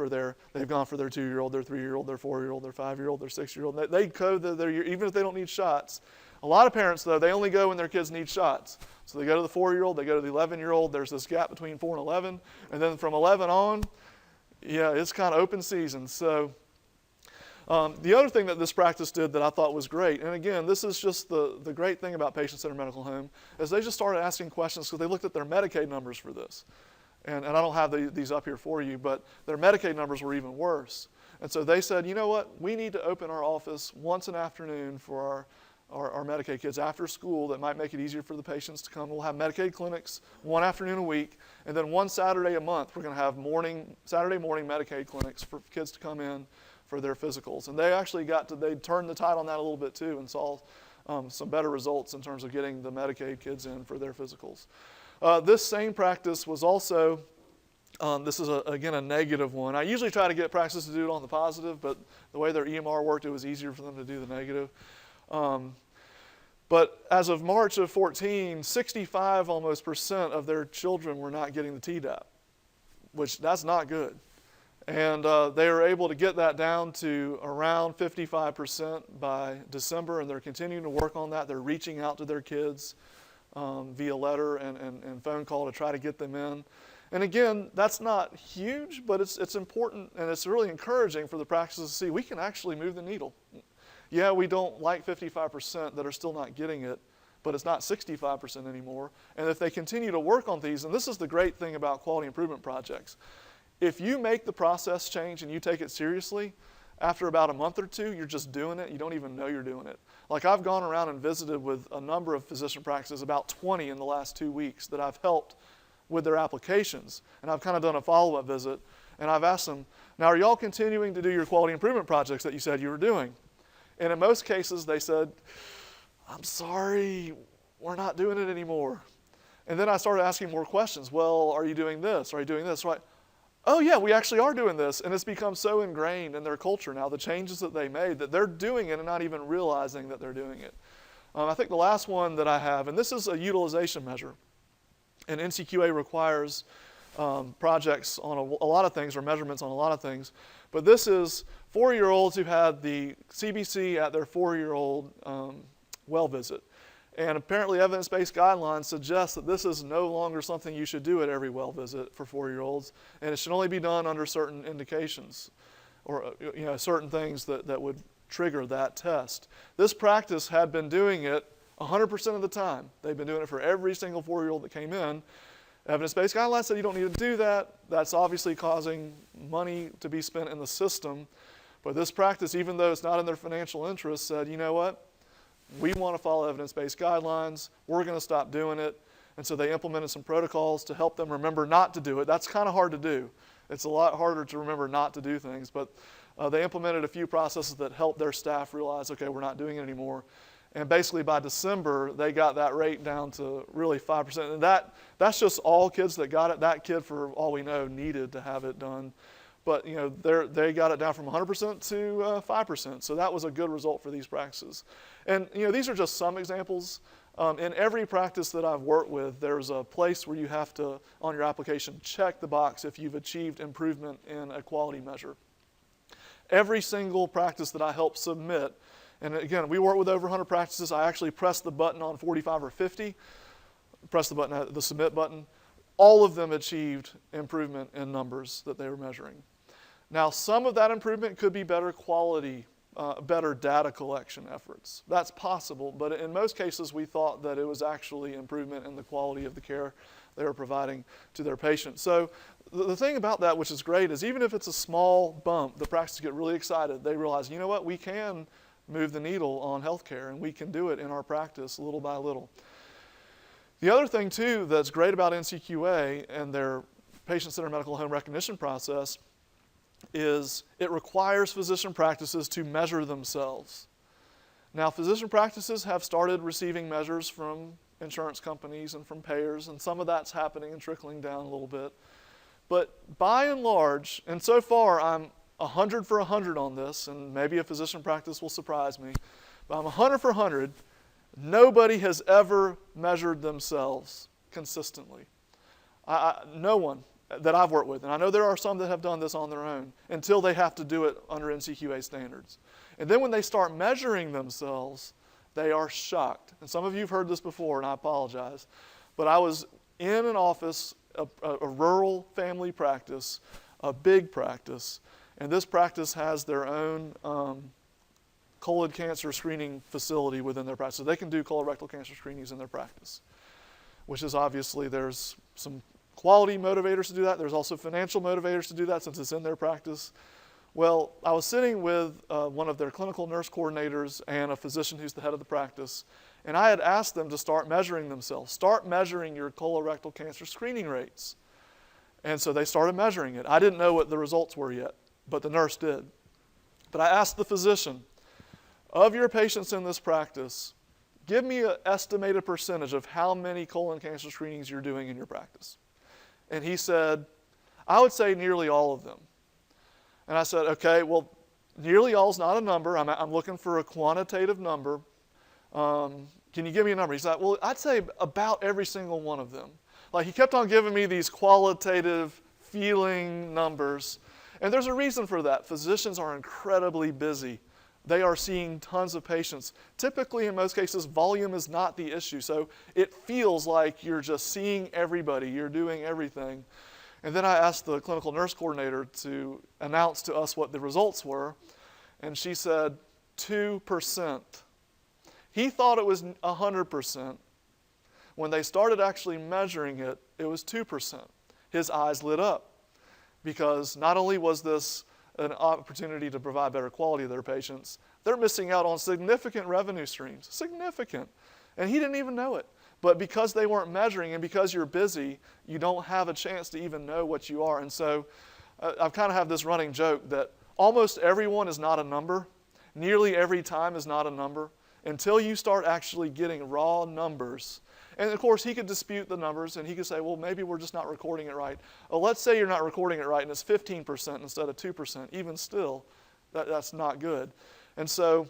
they've gone for their 2-year-old, their 3-year-old, their 4-year-old, their 5-year-old, their 6-year-old. They go their year, even if they don't need shots. A lot of parents, though, they only go when their kids need shots. So they go to the 4-year-old, they go to the 11-year-old. There's this gap between 4 and 11. And then from 11 on, it's kind of open season. So the other thing that this practice did that I thought was great, and again, this is just the great thing about patient-centered medical home, is they just started asking questions because they looked at their Medicaid numbers for this. And I don't have these up here for you, but their Medicaid numbers were even worse. And so they said, you know what, we need to open our office once an afternoon for our Medicaid kids after school. That might make it easier for the patients to come. We'll have Medicaid clinics one afternoon a week, and then one Saturday a month we're going to have Saturday morning Medicaid clinics for kids to come in for their physicals. And they actually they turned the tide on that a little bit too and saw some better results in terms of getting the Medicaid kids in for their physicals. This same practice was also, this is again a negative one. I usually try to get practices to do it on the positive, but the way their EMR worked, it was easier for them to do the negative. But as of March of 14, 65% almost of their children were not getting the Tdap, which that's not good. And they were able to get that down to around 55% by December, and they're continuing to work on that. They're reaching out to their kids via letter and phone call to try to get them in. And again, that's not huge, but it's important, and it's really encouraging for the practices to see we can actually move the needle. Yeah, we don't like 55% that are still not getting it, but it's not 65% anymore. And if they continue to work on these, and this is the great thing about quality improvement projects, if you make the process change and you take it seriously, after about a month or two, you're just doing it. You don't even know you're doing it. Like I've gone around and visited with a number of physician practices, about 20 in the last 2 weeks, that I've helped with their applications. And I've kind of done a follow-up visit, and I've asked them, now are y'all continuing to do your quality improvement projects that you said you were doing? And in most cases, they said, I'm sorry, we're not doing it anymore. And then I started asking more questions. Well, are you doing this? Are you doing this? Right? Oh yeah, we actually are doing this. And it's become so ingrained in their culture now, the changes that they made, that they're doing it and not even realizing that they're doing it. I think the last one that I have, and this is a utilization measure. And NCQA requires projects on a lot of things, or measurements on a lot of things. But this is 4-year-olds who had the CBC at their 4-year-old well visit. And apparently evidence-based guidelines suggest that this is no longer something you should do at every well visit for 4-year-olds, and it should only be done under certain indications, or certain things that would trigger that test. This practice had been doing it 100% of the time. They've been doing it for every single 4-year-old that came in. Evidence-based guidelines said you don't need to do that. That's obviously causing money to be spent in the system. But this practice, even though it's not in their financial interest, said, you know what? We want to follow evidence-based guidelines. We're going to stop doing it. And so they implemented some protocols to help them remember not to do it. That's kind of hard to do. It's a lot harder to remember not to do things. But they implemented a few processes that helped their staff realize, okay, we're not doing it anymore. And basically by December, they got that rate down to really 5%. And that's just all kids that got it. That kid, for all we know, needed to have it done. But they got it down from 100% to 5%. So that was a good result for these practices. And these are just some examples. In every practice that I've worked with, there's a place where you have to, on your application, check the box if you've achieved improvement in a quality measure. Every single practice that I help submit, and again, we work with over 100 practices. I actually press the button on 45 or 50, press the button, the submit button. All of them achieved improvement in numbers that they were measuring. Now, some of that improvement could be better quality, better data collection efforts. That's possible, but in most cases, we thought that it was actually improvement in the quality of the care they were providing to their patients. So the thing about that, which is great, is even if it's a small bump, the practices get really excited. They realize, you know what, we can move the needle on healthcare, and we can do it in our practice little by little. The other thing, too, that's great about NCQA and their patient-centered medical home recognition process is it requires physician practices to measure themselves. Now, physician practices have started receiving measures from insurance companies and from payers, and some of that's happening and trickling down a little bit. But by and large, and so far I'm 100 for 100 on this, and maybe a physician practice will surprise me, but I'm 100 for 100. Nobody has ever measured themselves consistently. No one that I've worked with, and I know there are some that have done this on their own, until they have to do it under NCQA standards. And then when they start measuring themselves, they are shocked. And some of you have heard this before, and I apologize, but I was in an office, a rural family practice, a big practice, and this practice has their own colon cancer screening facility within their practice. So they can do colorectal cancer screenings in their practice, which is obviously there's some quality motivators to do that. There's also financial motivators to do that since it's in their practice. Well, I was sitting with one of their clinical nurse coordinators and a physician who's the head of the practice, and I had asked them to start measuring themselves. Start measuring your colorectal cancer screening rates. And so they started measuring it. I didn't know what the results were yet, but the nurse did. But I asked the physician, of your patients in this practice, give me an estimated percentage of how many colon cancer screenings you're doing in your practice. And he said, I would say nearly all of them. And I said, okay, well, nearly all is not a number. I'm looking for a quantitative number. Can you give me a number? He said, well, I'd say about every single one of them. Like, he kept on giving me these qualitative feeling numbers. And there's a reason for that. Physicians are incredibly busy. They are seeing tons of patients. Typically, in most cases, volume is not the issue. So it feels like you're just seeing everybody. You're doing everything. And then I asked the clinical nurse coordinator to announce to us what the results were. And she said 2%. He thought it was 100%. When they started actually measuring it, it was 2%. His eyes lit up because not only was this an opportunity to provide better quality to their patients, they're missing out on significant revenue streams, significant. And he didn't even know it. But because they weren't measuring and because you're busy, you don't have a chance to even know what you are. And so I've kind of have this running joke that almost everyone is not a number. Nearly every time is not a number. until you start actually getting raw numbers. And of course, he could dispute the numbers, and he could say, well, maybe we're just not recording it right. Well, let's say you're not recording it right, and it's 15% instead of 2%. Even still, that's not good. And so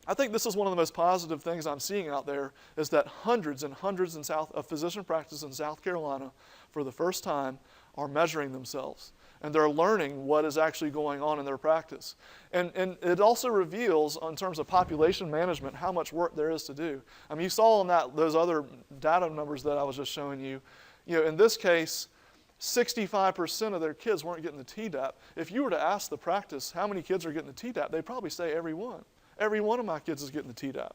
I think this is one of the most positive things I'm seeing out there, is that hundreds and hundreds of physician practices in South Carolina, for the first time, are measuring themselves. And they're learning what is actually going on in their practice. And it also reveals, in terms of population management, how much work there is to do. I mean, you saw in those other data numbers that I was just showing you, in this case, 65% of their kids weren't getting the Tdap. If you were to ask the practice how many kids are getting the Tdap, they'd probably say every one. Every one of my kids is getting the Tdap.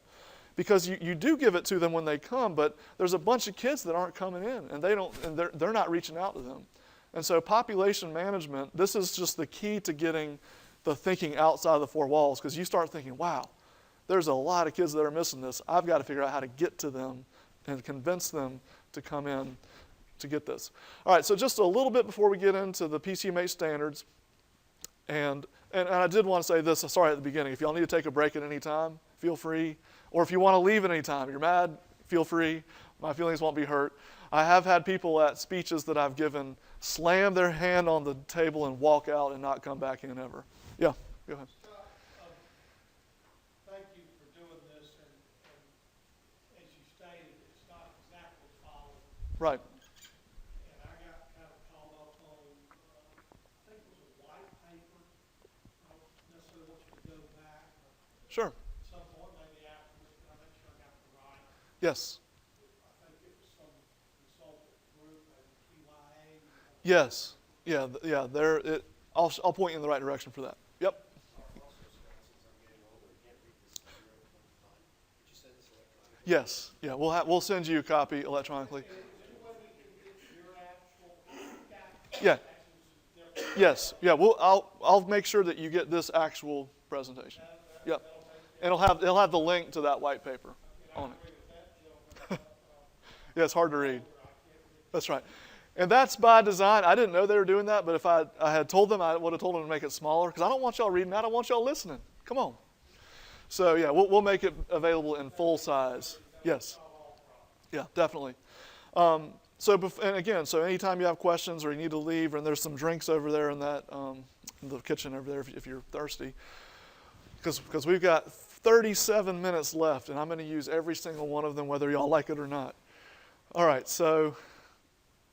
Because you do give it to them when they come, but there's a bunch of kids that aren't coming in, and they're not reaching out to them. And so population management, this is just the key to getting the thinking outside the four walls, because you start thinking, wow, there's a lot of kids that are missing this. I've got to figure out how to get to them and convince them to come in to get this. All right, so just a little bit before we get into the PCMH standards, and I did want to say this, sorry, at the beginning, if y'all need to take a break at any time, feel free. Or if you want to leave at any time, you're mad, feel free. My feelings won't be hurt. I have had people at speeches that I've given slam their hand on the table and walk out and not come back in ever. Yeah, go ahead. Thank you for doing this, and as you stated, it's not exactly followed. Right. And I got kind of caught up on, I think it was a white paper. I don't necessarily want you to go back, but Sure. at some point, maybe afterwards, but I make sure I got the right. Yes. I think it was some consultant group, maybe QIA. Yes. Yeah. I'll point you in the right direction for that. Yep. Also, Scott, since I'm getting older, I can't read this 0.1. Could you send this electronically? Yes. Yeah. We'll send you a copy electronically. Is there any way we can get your actual, Yeah. Yes. Yeah. I'll make sure that you get this actual presentation. Yep. And it'll have the link to that white paper on it. Yeah, it's hard to read. That's right. And that's by design. I didn't know they were doing that, but if I had told them, I would have told them to make it smaller, because I don't want y'all reading that. I want y'all listening. Come on. So yeah, we'll make it available in full size. Yes. Yeah, definitely. So anytime you have questions or you need to leave, and there's some drinks over there in that in the kitchen over there if you're thirsty, because we've got 37 minutes left, and I'm going to use every single one of them, whether y'all like it or not. All right, so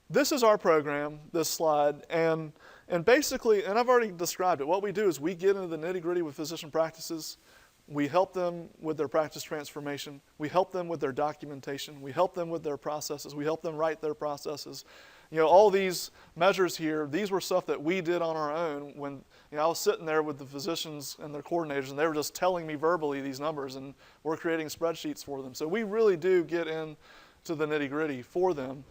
this is our program, this slide, and basically, and I've already described it, what we do is we get into the nitty-gritty with physician practices. We help them with their practice transformation. We help them with their documentation. We help them with their processes. We help them write their processes. All these measures here, these were stuff that we did on our own when I was sitting there with the physicians and their coordinators, and they were just telling me verbally these numbers, and we're creating spreadsheets for them. So we really do get into the nitty-gritty for them,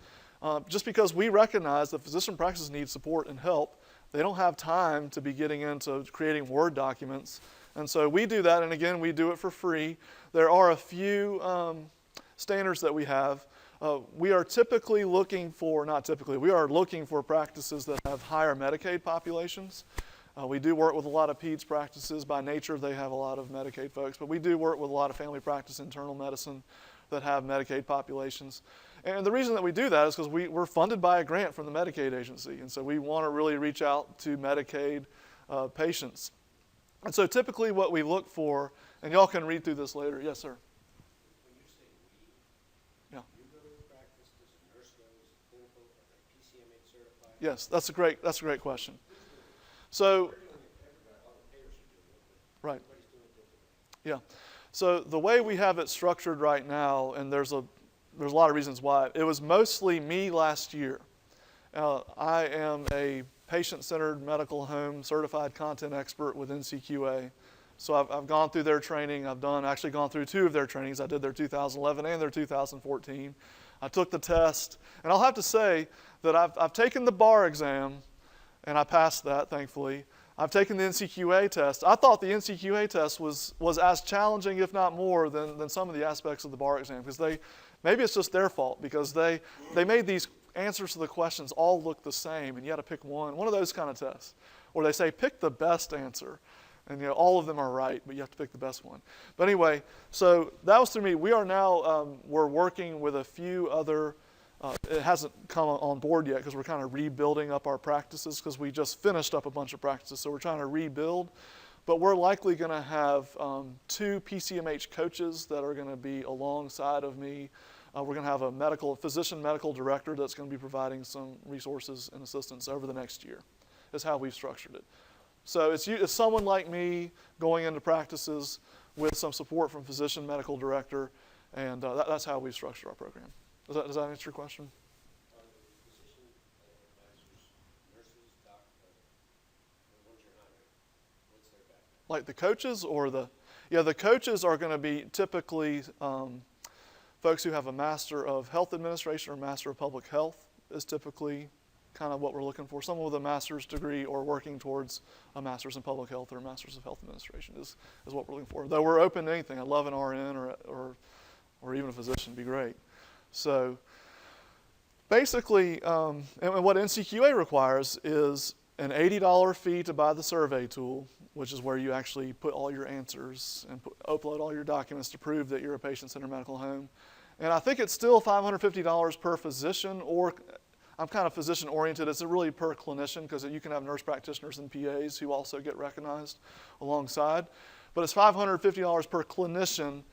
just because we recognize that physician practices need support and help. They don't have time to be getting into creating Word documents. And so we do that, and again, we do it for free. There are a few standards that we have. We are typically looking for, not typically, we are looking for practices that have higher Medicaid populations. We do work with a lot of peds practices. By nature, they have a lot of Medicaid folks, but we do work with a lot of family practice, internal medicine that have Medicaid populations. And the reason that we do that is because we're funded by a grant from the Medicaid agency, and so we want to really reach out to Medicaid patients. And so typically what we look for, and y'all can read through this later. Yes, sir. When you say we, Yeah. you go to the practice, does a nurse go, is it clinical, are they PCMH certified? Yes, that's a great question. So, We're doing it, everybody, all the payers are doing it, but right. everybody's doing it differently. Yeah. So the way we have it structured right now, and there's a lot of reasons why. It was mostly me last year. I am a patient-centered medical home certified content expert with NCQA. So I've gone through their training. I've actually gone through 2 of their trainings. I did their 2011 and their 2014. I took the test, and I'll have to say that I've taken the bar exam, and I passed that, thankfully. I've taken the NCQA test. I thought the NCQA test was as challenging, if not more, than some of the aspects of the bar exam, because maybe it's just their fault, because they made these answers to the questions all look the same, and you had to pick one of those kind of tests. Or they say, pick the best answer. And all of them are right, but you have to pick the best one. But anyway, so that was through me. We are now, we're working with a few other, it hasn't come on board yet because we're kind of rebuilding up our practices because we just finished up a bunch of practices. So we're trying to rebuild. But we're likely going to have 2 PCMH coaches that are going to be alongside of me. We're going to have a physician medical director that's going to be providing some resources and assistance over the next year, is how we've structured it. So it's someone like me going into practices with some support from physician medical director, and that's how we've structured our program. Does that answer your question? Are the physician advisors, nurses, doctors, the ones you're hiring, what's their background? Like the coaches or the coaches are going to be typically folks who have a Master of Health Administration or Master of Public Health is typically kind of what we're looking for. Someone with a master's degree or working towards a master's in public health or a master's of health administration is what we're looking for. Though we're open to anything. I love an RN or even a physician would be great. So basically, and what NCQA requires is an $80 fee to buy the survey tool, which is where you actually put all your answers and upload all your documents to prove that you're a patient-centered medical home. And I think it's still $550 per physician, or I'm kind of physician-oriented. It's really per clinician because you can have nurse practitioners and PAs who also get recognized alongside. But it's $550 per clinician.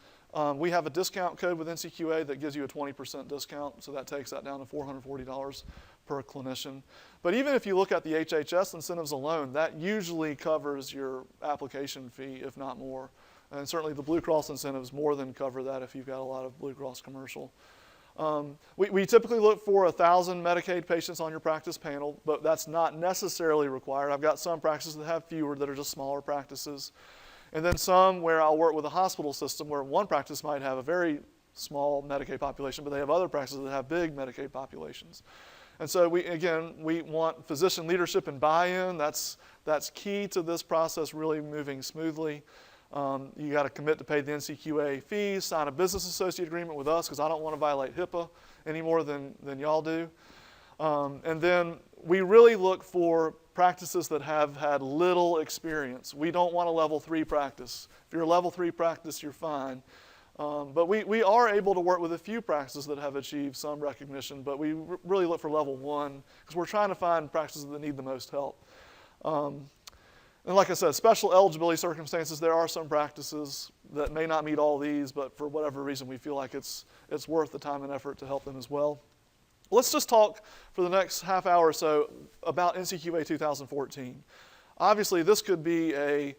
We have a discount code with NCQA that gives you a 20% discount, so that takes that down to $440 per clinician. But even if you look at the HHS incentives alone, that usually covers your application fee, if not more. And certainly the Blue Cross incentives more than cover that if you've got a lot of Blue Cross commercial. We typically look for 1,000 Medicaid patients on your practice panel, but that's not necessarily required. I've got some practices that have fewer that are just smaller practices. And then some where I'll work with a hospital system where one practice might have a very small Medicaid population, but they have other practices that have big Medicaid populations. And so we want physician leadership and buy-in. That's key to this process really moving smoothly. You got to commit to pay the NCQA fees, sign a business associate agreement with us because I don't want to violate HIPAA any more than y'all do. And then we really look for practices that have had little experience. We don't want a level 3 practice. If you're a level 3 practice, you're fine. But we are able to work with a few practices that have achieved some recognition, but we really look for level 1 because we're trying to find practices that need the most help. And like I said, special eligibility circumstances, there are some practices that may not meet all these, but for whatever reason we feel like it's worth the time and effort to help them as well. Let's just talk for the next half hour or so about NCQA 2014. Obviously, this could be a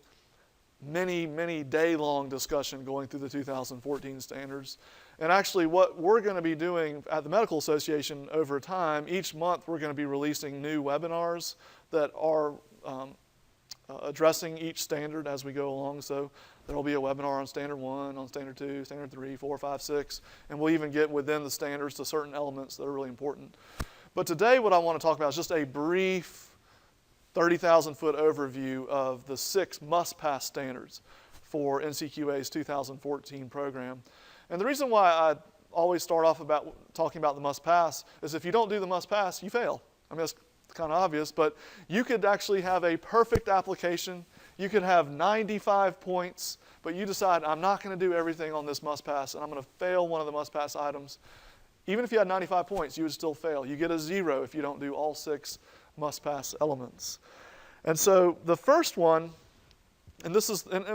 many day-long discussion going through the 2014 standards. And actually, what we're going to be doing at the Medical Association over time, each month we're going to be releasing new webinars that are addressing each standard as we go along. So there will be a webinar on Standard 1, on Standard 2, Standard 3, 4, 5, 6, and we'll even get within the standards to certain elements that are really important. But today what I want to talk about is just a brief 30,000-foot overview of the 6 must-pass standards for NCQA's 2014 program. And the reason why I always start off about talking about the must-pass is if you don't do the must-pass, you fail. I mean, that's kind of obvious, but you could actually have a perfect application. You could have 95 points, but you decide, I'm not going to do everything on this must-pass, and I'm going to fail one of the must-pass items. Even if you had 95 points, you would still fail. You get a 0 if you don't do all 6 must-pass elements. And so the first one, and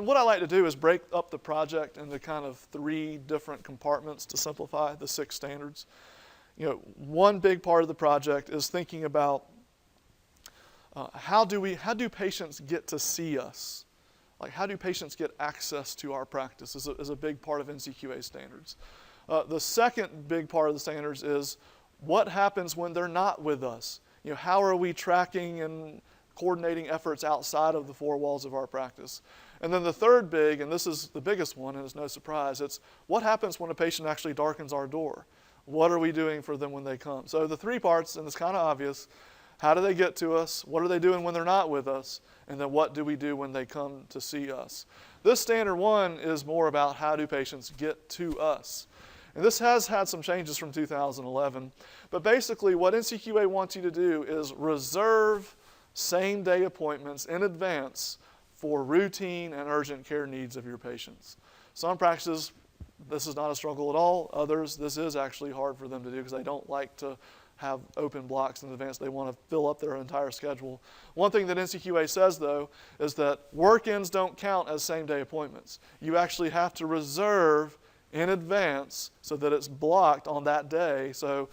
what I like to do is break up the project into kind of 3 different compartments to simplify the 6 standards. One big part of the project is thinking about how do patients get to see us? Like, how do patients get access to our practice is a big part of NCQA standards. The second big part of the standards is what happens when they're not with us? How are we tracking and coordinating efforts outside of the 4 walls of our practice? And then the third big, and this is the biggest one, and it's no surprise, it's what happens when a patient actually darkens our door? What are we doing for them when they come? So the 3 parts, and it's kind of obvious. How do they get to us? What are they doing when they're not with us? And then what do we do when they come to see us? This standard 1 is more about how do patients get to us. And this has had some changes from 2011. But basically what NCQA wants you to do is reserve same-day appointments in advance for routine and urgent care needs of your patients. Some practices, this is not a struggle at all. Others, this is actually hard for them to do because they don't like to have open blocks in advance. They want to fill up their entire schedule. One thing that NCQA says, though, is that work-ins don't count as same-day appointments. You actually have to reserve in advance so that it's blocked on that day. So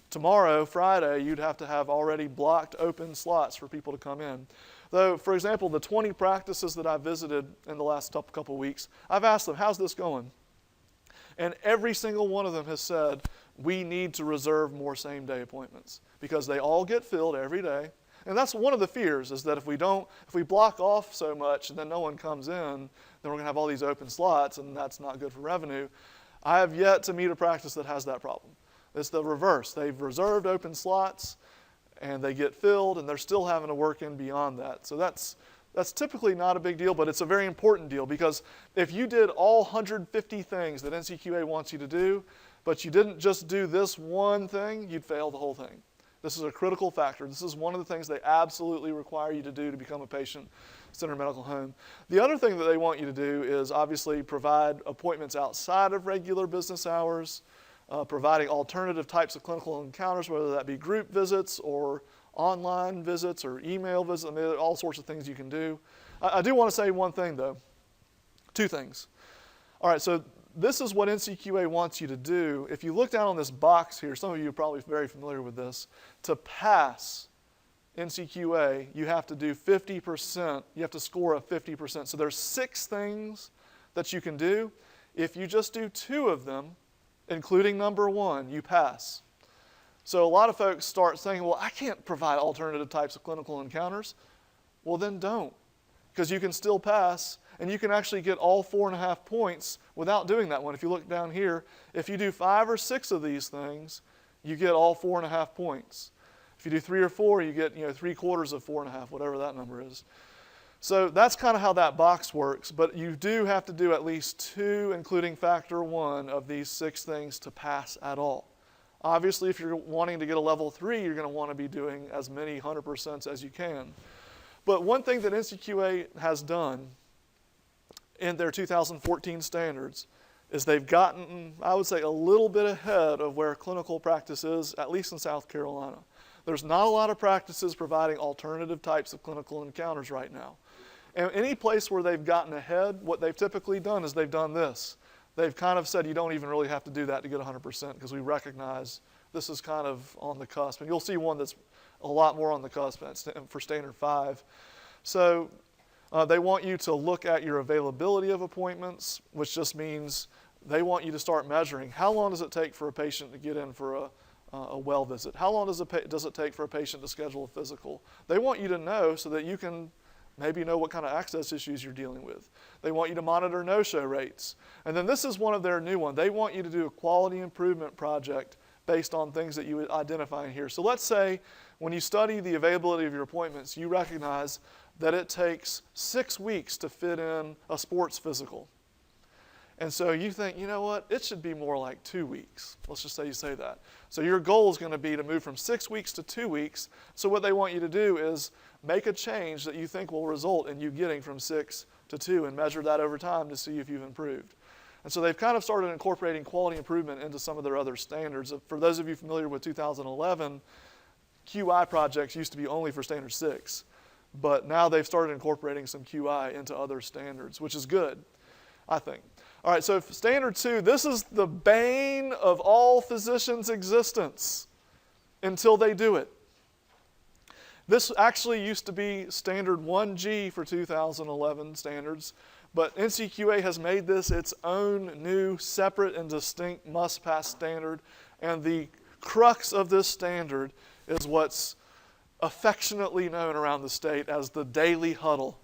tomorrow, Friday, you'd have to have already blocked open slots for people to come in. Though, for example, the 20 practices that I've visited in the last couple weeks, I've asked them, how's this going? And every single one of them has said, we need to reserve more same-day appointments because they all get filled every day. And that's one of the fears, is that if we block off so much and then no one comes in, then we're going to have all these open slots, and that's not good for revenue. I have yet to meet a practice that has that problem. It's the reverse. They've reserved open slots, and they get filled, and they're still having to work in beyond that. So that's typically not a big deal, but it's a very important deal, because if you did all 150 things that NCQA wants you to do, but you didn't just do this one thing, you'd fail the whole thing. This is a critical factor. This is one of the things they absolutely require you to do to become a patient-centered medical home. The other thing that they want you to do is obviously provide appointments outside of regular business hours, providing alternative types of clinical encounters, whether that be group visits or online visits or email visits. I mean, there are all sorts of things you can do. I do want to say one thing, though. Two things. All right, so this is what NCQA wants you to do. If you look down on this box here, some of you are probably very familiar with this. To pass NCQA, you have to do 50%. You have to score a 50%. So there's 6 things that you can do. If you just do 2 of them, including number 1, you pass. So a lot of folks start saying, well, I can't provide alternative types of clinical encounters. Well, then don't, because you can still pass, and you can actually get all 4.5 points without doing that one. If you look down here, if you do 5 or 6 of these things, you get all 4.5 points. If you do 3 or 4, you get 3/4 of 4.5, whatever that number is. So that's kind of how that box works, but you do have to do at least 2, including factor 1, of these 6 things to pass at all. Obviously, if you're wanting to get a level 3, you're going to want to be doing as many 100% as you can. But one thing that NCQA has done in their 2014 standards is they've gotten, I would say, a little bit ahead of where clinical practice is, at least in South Carolina. There's not a lot of practices providing alternative types of clinical encounters right now. And any place where they've gotten ahead, what they've typically done is they've done this. They've kind of said you don't even really have to do that to get 100% because we recognize this is kind of on the cusp. And you'll see one that's a lot more on the cusp for Standard 5. So they want you to look at your availability of appointments, which just means they want you to start measuring how long does it take for a patient to get in for a well visit? How long does it take for a patient to schedule a physical? They want you to know so that you can maybe know what kind of access issues you're dealing with. They want you to monitor no-show rates. And then this is one of their new ones. They want you to do a quality improvement project based on things that you identify in here. So let's say when you study the availability of your appointments, you recognize that it takes 6 weeks to fit in a sports physical. And so you think, you know what, it should be more like 2 weeks. Let's just say you say that. So your goal is going to be to move from 6 weeks to 2 weeks. So what they want you to do is make a change that you think will result in you getting from 6 to 2 and measure that over time to see if you've improved. And so they've kind of started incorporating quality improvement into some of their other standards. For those of you familiar with 2011, QI projects used to be only for Standard 6. But now they've started incorporating some QI into other standards, which is good, I think. All right, so Standard 2, this is the bane of all physicians' existence until they do it. This actually used to be Standard 1G for 2011 standards, but NCQA has made this its own new, separate, and distinct must-pass standard, and the crux of this standard is what's affectionately known around the state as the daily huddle.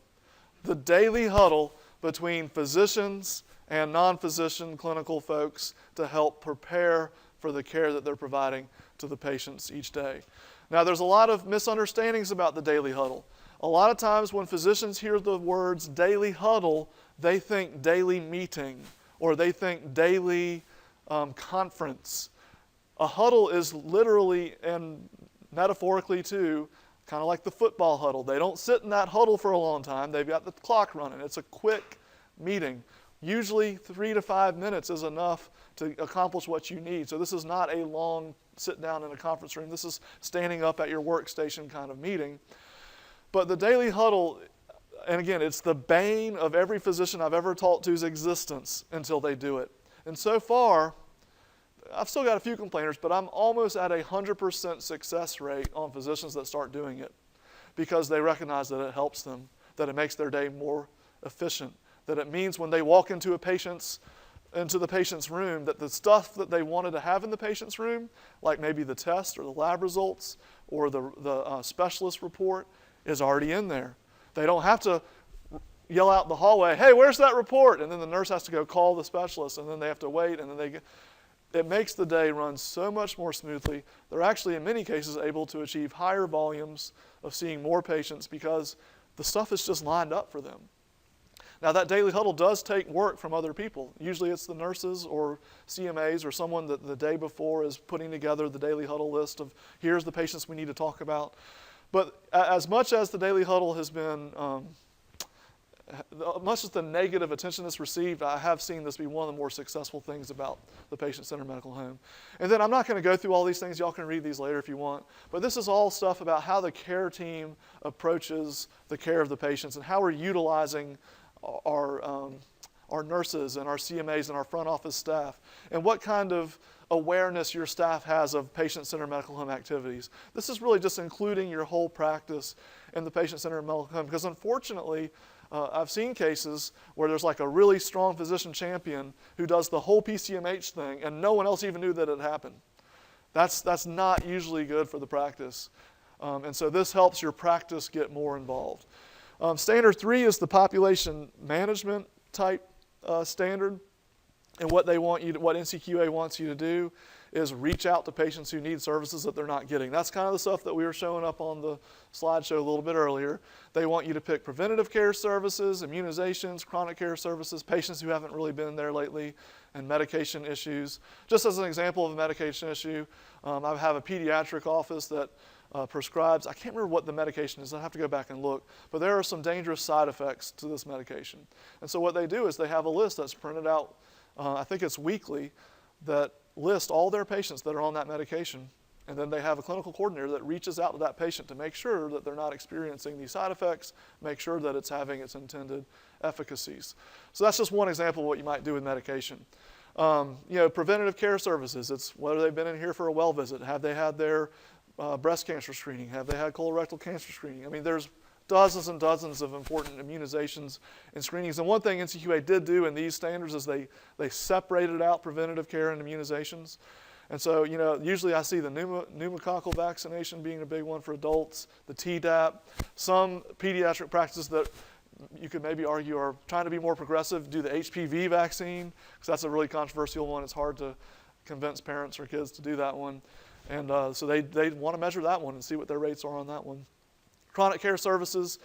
The daily huddle between physicians and non-physician clinical folks to help prepare for the care that they're providing to the patients each day. Now, there's a lot of misunderstandings about the daily huddle. A lot of times when physicians hear the words daily huddle, they think daily meeting or they think daily conference. A huddle is literally and metaphorically too kind of like the football huddle. They don't sit in that huddle for a long time. They've got the clock running. It's a quick meeting. Usually 3 to 5 minutes is enough to accomplish what you need. So this is not a long sit down in a conference room. This is standing up at your workstation kind of meeting. But the daily huddle, and again, it's the bane of every physician I've ever talked to's existence until they do it. And so far, I've still got a few complainers, but I'm almost at 100% success rate on physicians that start doing it because they recognize that it helps them, that it makes their day more efficient, that it means when they walk into the patient's room that the stuff that they wanted to have in the patient's room, like maybe the test or the lab results or the specialist report, is already in there. They don't have to yell out in the hallway, hey, where's that report? And then the nurse has to go call the specialist, and then they have to wait, and then it makes the day run so much more smoothly. They're actually, in many cases, able to achieve higher volumes of seeing more patients because the stuff is just lined up for them. Now, that daily huddle does take work from other people. Usually it's the nurses or CMAs or someone that the day before is putting together the daily huddle list of here's the patients we need to talk about. But as much as the daily huddle has been, much as the negative attention it's received, I have seen this be one of the more successful things about the patient-centered medical home. And then I'm not going to go through all these things. Y'all can read these later if you want. But this is all stuff about how the care team approaches the care of the patients and how we're utilizing our nurses and our CMAs and our front office staff, and what kind of awareness your staff has of patient-centered medical home activities. This is really just including your whole practice in the patient-centered medical home, because unfortunately, I've seen cases where there's like a really strong physician champion who does the whole PCMH thing, and no one else even knew that it happened. That's not usually good for the practice. And so this helps your practice get more involved. Standard 3 is the population management type standard. And what NCQA wants you to do is reach out to patients who need services that they're not getting. That's kind of the stuff that we were showing up on the slideshow a little bit earlier. They want you to pick preventative care services, immunizations, chronic care services, patients who haven't really been there lately, and medication issues. Just as an example of a medication issue, I have a pediatric office that prescribes, I can't remember what the medication is, I have to go back and look, but there are some dangerous side effects to this medication. And so what they do is they have a list that's printed out, I think it's weekly, that lists all their patients that are on that medication. And then they have a clinical coordinator that reaches out to that patient to make sure that they're not experiencing these side effects, make sure that it's having its intended efficacies. So that's just one example of what you might do with medication. Preventative care services, it's whether they've been in here for a well visit, have they had their breast cancer screening, have they had colorectal cancer screening? I mean, there's dozens and dozens of important immunizations and screenings. And one thing NCQA did do in these standards is they separated out preventative care and immunizations. And so, usually I see the pneumococcal vaccination being a big one for adults, the Tdap, some pediatric practices that you could maybe argue are trying to be more progressive, do the HPV vaccine, because that's a really controversial one. It's hard to convince parents or kids to do that one. And so they want to measure that one and see what their rates are on that one. Chronic care services,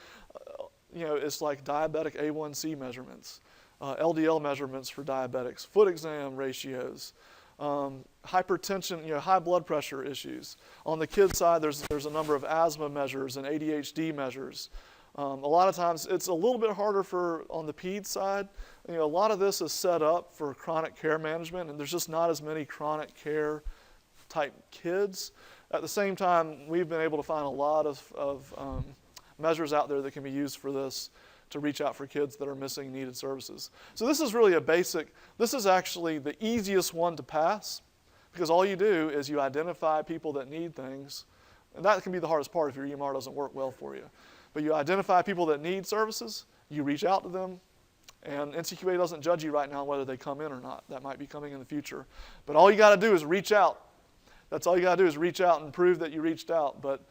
it's like diabetic A1C measurements, LDL measurements for diabetics, foot exam ratios, hypertension, high blood pressure issues. On the kids side, there's a number of asthma measures and ADHD measures. A lot of times it's a little bit harder on the peds side. A lot of this is set up for chronic care management, and there's just not as many chronic care type kids. At the same time, we've been able to find a lot of measures out there that can be used for this to reach out for kids that are missing needed services. So this is really this is actually the easiest one to pass, because all you do is you identify people that need things, and that can be the hardest part if your EMR doesn't work well for you. But you identify people that need services, you reach out to them, and NCQA doesn't judge you right now whether they come in or not. That might be coming in the future. But all you got to do is reach out. That's all you got to do is reach out and prove that you reached out. But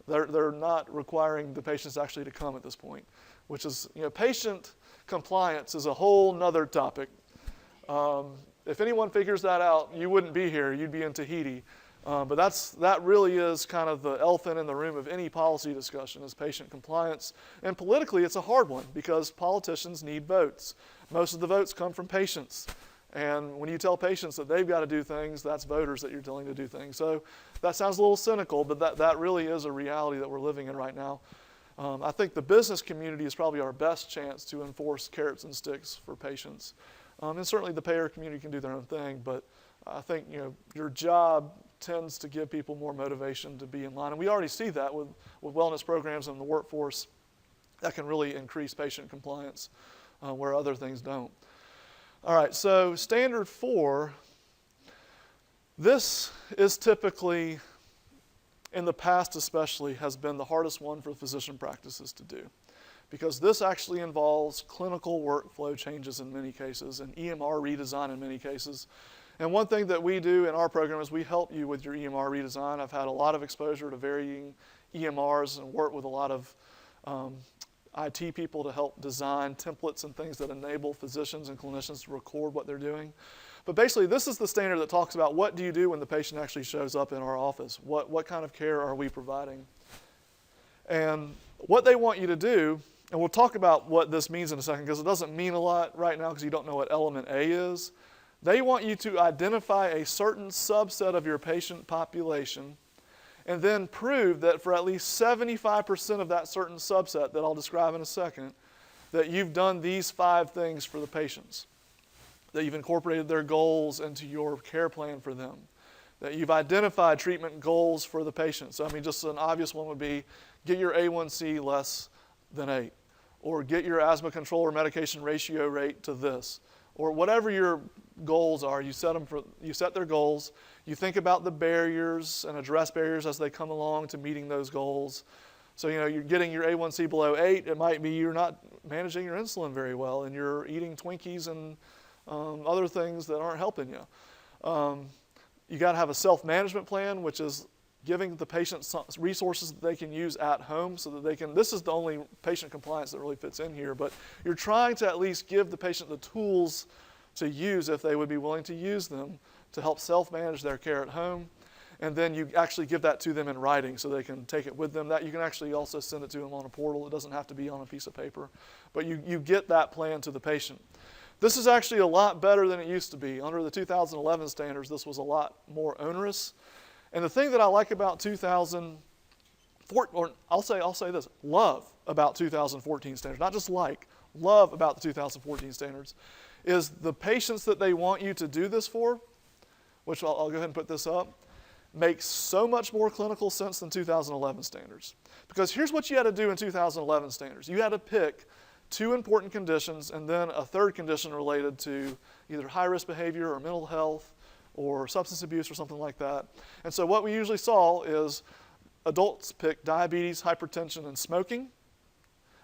they're not requiring the patients actually to come at this point, which is, patient compliance is a whole nother topic. If anyone figures that out, you wouldn't be here. You'd be in Tahiti. But that really is kind of the elephant in the room of any policy discussion is patient compliance. And politically, it's a hard one because politicians need votes. Most of the votes come from patients. And when you tell patients that they've got to do things, that's voters that you're telling to do things. So that sounds a little cynical, but that really is a reality that we're living in right now. I think the business community is probably our best chance to enforce carrots and sticks for patients. And certainly the payer community can do their own thing, but I think your job tends to give people more motivation to be in line. And we already see that with wellness programs in the workforce that can really increase patient compliance where other things don't. All right, so standard 4, this is typically, in the past especially, has been the hardest one for physician practices to do, because this actually involves clinical workflow changes in many cases and EMR redesign in many cases. And one thing that we do in our program is we help you with your EMR redesign. I've had a lot of exposure to varying EMRs and work with a lot of IT people to help design templates and things that enable physicians and clinicians to record what they're doing. But basically, this is the standard that talks about what do you do when the patient actually shows up in our office? What kind of care are we providing? And what they want you to do, and we'll talk about what this means in a second because it doesn't mean a lot right now because you don't know what element A is. They want you to identify a certain subset of your patient population and then prove that for at least 75% of that certain subset that I'll describe in a second, that you've done these 5 things for the patients, that you've incorporated their goals into your care plan for them, that you've identified treatment goals for the patient. So, I mean, just an obvious one would be get your A1C less than 8, or get your asthma control or medication ratio rate to this, or whatever your goals are. You set their goals. You think about the barriers and address barriers as they come along to meeting those goals. So, you're getting your A1C below 8. It might be you're not managing your insulin very well and you're eating Twinkies and other things that aren't helping you. You got to have a self-management plan, which is giving the patient some resources that they can use at home so that they can, this is the only patient compliance that really fits in here, but you're trying to at least give the patient the tools to use if they would be willing to use them to help self-manage their care at home. And then you actually give that to them in writing so they can take it with them. That you can actually also send it to them on a portal. It doesn't have to be on a piece of paper. But you get that plan to the patient. This is actually a lot better than it used to be. Under the 2011 standards, this was a lot more onerous. And the thing that I like about 2014, or I'll say this, love about 2014 standards, not just like, love about the 2014 standards, is the patients that they want you to do this for, which I'll go ahead and put this up, makes so much more clinical sense than 2011 standards. Because here's what you had to do in 2011 standards. You had to pick 2 important conditions and then a third condition related to either high-risk behavior or mental health or substance abuse or something like that. And so what we usually saw is adults picked diabetes, hypertension, and smoking.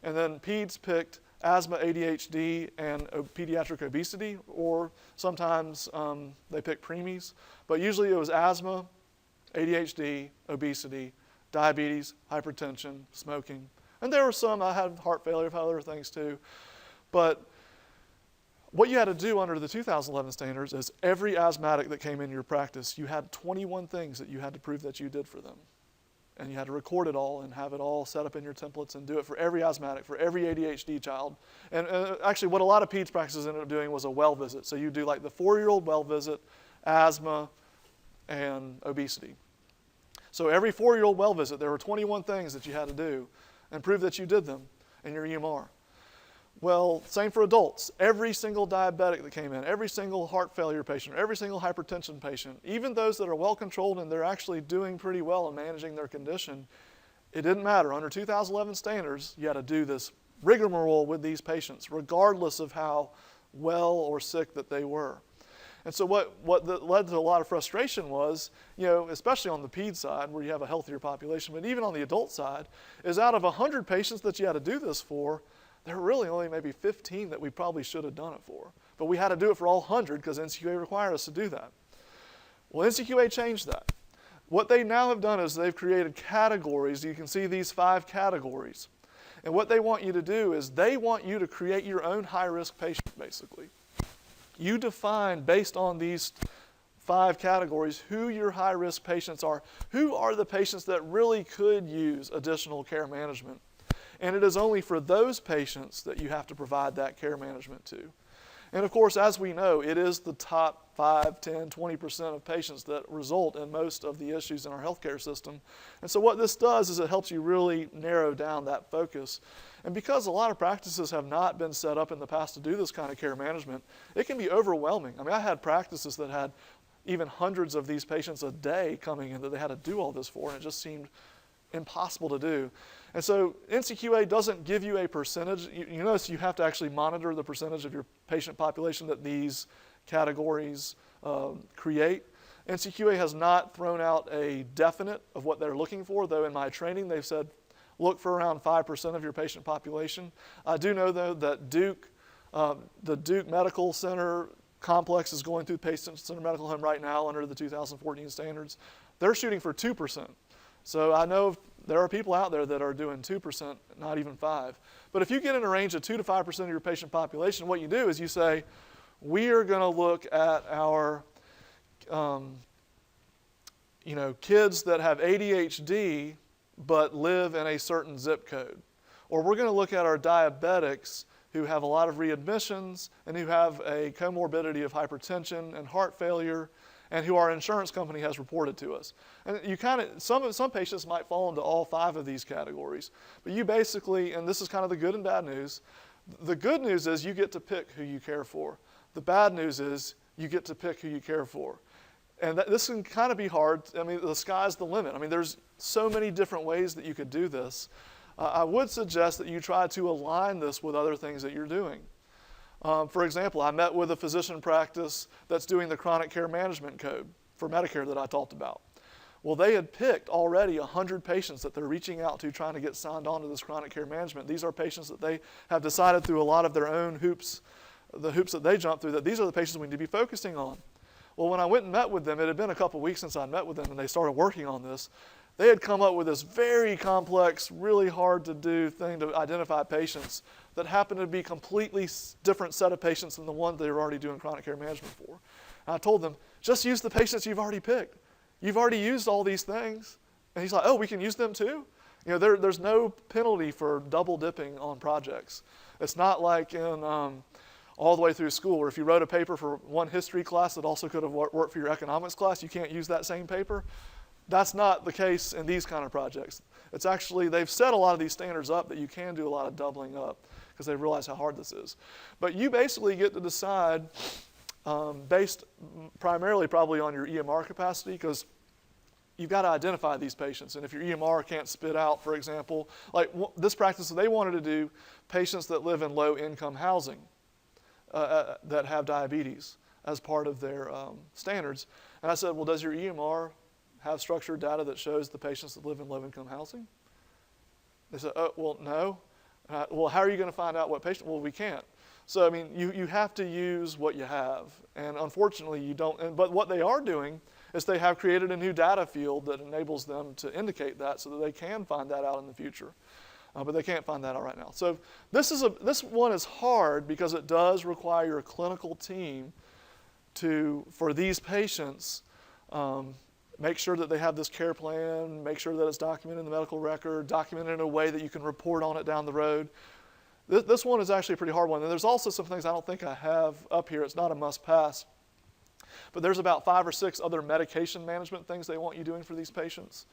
And then peds picked asthma, ADHD, and pediatric obesity, or sometimes they picked preemies. But usually it was asthma, ADHD, obesity, diabetes, hypertension, smoking. And there were some, I had heart failure, I've had other things too. But what you had to do under the 2011 standards is every asthmatic that came in your practice, you had 21 things that you had to prove that you did for them. And you had to record it all and have it all set up in your templates and do it for every asthmatic, for every ADHD child. And actually what a lot of peds practices ended up doing was a well visit. So you do like the 4-year-old well visit, asthma, and obesity. So every 4-year-old well visit, there were 21 things that you had to do and prove that you did them in your EMR. Well, same for adults. Every single diabetic that came in, every single heart failure patient, every single hypertension patient, even those that are well controlled and they're actually doing pretty well in managing their condition, it didn't matter. Under 2011 standards, you had to do this rigmarole with these patients, regardless of how well or sick that they were. And so what led to a lot of frustration was, especially on the ped side where you have a healthier population, but even on the adult side, is out of 100 patients that you had to do this for, there were really only maybe 15 that we probably should have done it for. But we had to do it for all 100 because NCQA required us to do that. Well, NCQA changed that. What they now have done is they've created categories. You can see these 5 categories. And what they want you to do is they want you to create your own high-risk patient, basically. You define, based on these 5 categories, who your high-risk patients are. Who are the patients that really could use additional care management? And it is only for those patients that you have to provide that care management to. And of course, as we know, it is the top 5, 10, 20% of patients that result in most of the issues in our healthcare system. And so what this does is it helps you really narrow down that focus. And because a lot of practices have not been set up in the past to do this kind of care management, it can be overwhelming. I mean, I had practices that had even hundreds of these patients a day coming in that they had to do all this for, and it just seemed impossible to do. And so NCQA doesn't give you a percentage. You notice you have to actually monitor the percentage of your patient population that these categories create. NCQA has not thrown out a definite of what they're looking for, though in my training they've said look for around 5% of your patient population. I do know, though, that the Duke Medical Center complex is going through patient-centered medical home right now under the 2014 standards. They're shooting for 2%. So I know there are people out there that are doing 2%, not even 5%. But if you get in a range of 2 to 5% of your patient population, what you do is you say, we are going to look at our kids that have ADHD but live in a certain zip code. Or we're going to look at our diabetics who have a lot of readmissions and who have a comorbidity of hypertension and heart failure and who our insurance company has reported to us. And you some patients might fall into all 5 of these categories. But you basically, and this is kind of the good and bad news, the good news is you get to pick who you care for. The bad news is you get to pick who you care for. And this can kind of be hard. I mean, the sky's the limit. I mean, there's so many different ways that you could do this. I would suggest that you try to align this with other things that you're doing. For example, I met with a physician practice that's doing the chronic care management code for Medicare that I talked about. Well, they had picked already 100 patients that they're reaching out to trying to get signed on to this chronic care management. These are patients that they have decided through a lot of their own hoops, the hoops that they jump through, that these are the patients we need to be focusing on. Well, when I went and met with them, it had been a couple weeks since I'd met with them and they started working on this. They had come up with this very complex, really hard to do thing to identify patients that happened to be completely different set of patients than the one they were already doing chronic care management for. And I told them, just use the patients you've already picked. You've already used all these things. And he's like, oh, we can use them too? You know, there's no penalty for double dipping on projects. It's not like in all the way through school where if you wrote a paper for one history class that also could have worked for your economics class, you can't use that same paper. That's not the case in these kind of projects. It's actually, they've set a lot of these standards up that you can do a lot of doubling up because they realize how hard this is. But you basically get to decide based primarily probably on your EMR capacity, because you've got to identify these patients. And if your EMR can't spit out, for example, like this practice, they wanted to do patients that live in low-income housing that have diabetes as part of their standards. And I said, well, does your EMR have structured data that shows the patients that live in low-income housing? They said, oh, well, no. Well, how are you going to find out what patient? Well, we can't. So, I mean, you have to use what you have. And unfortunately, you don't. But what they are doing is they have created a new data field that enables them to indicate that so that they can find that out in the future. But they can't find that out right now. So this one is hard because it does require a clinical team for these patients, make sure that they have this care plan, make sure that it's documented in the medical record, documented in a way that you can report on it down the road. This one is actually a pretty hard one. And there's also some things I don't think I have up here. It's not a must-pass. But there's about 5 or 6 other medication management things they want you doing for these patients.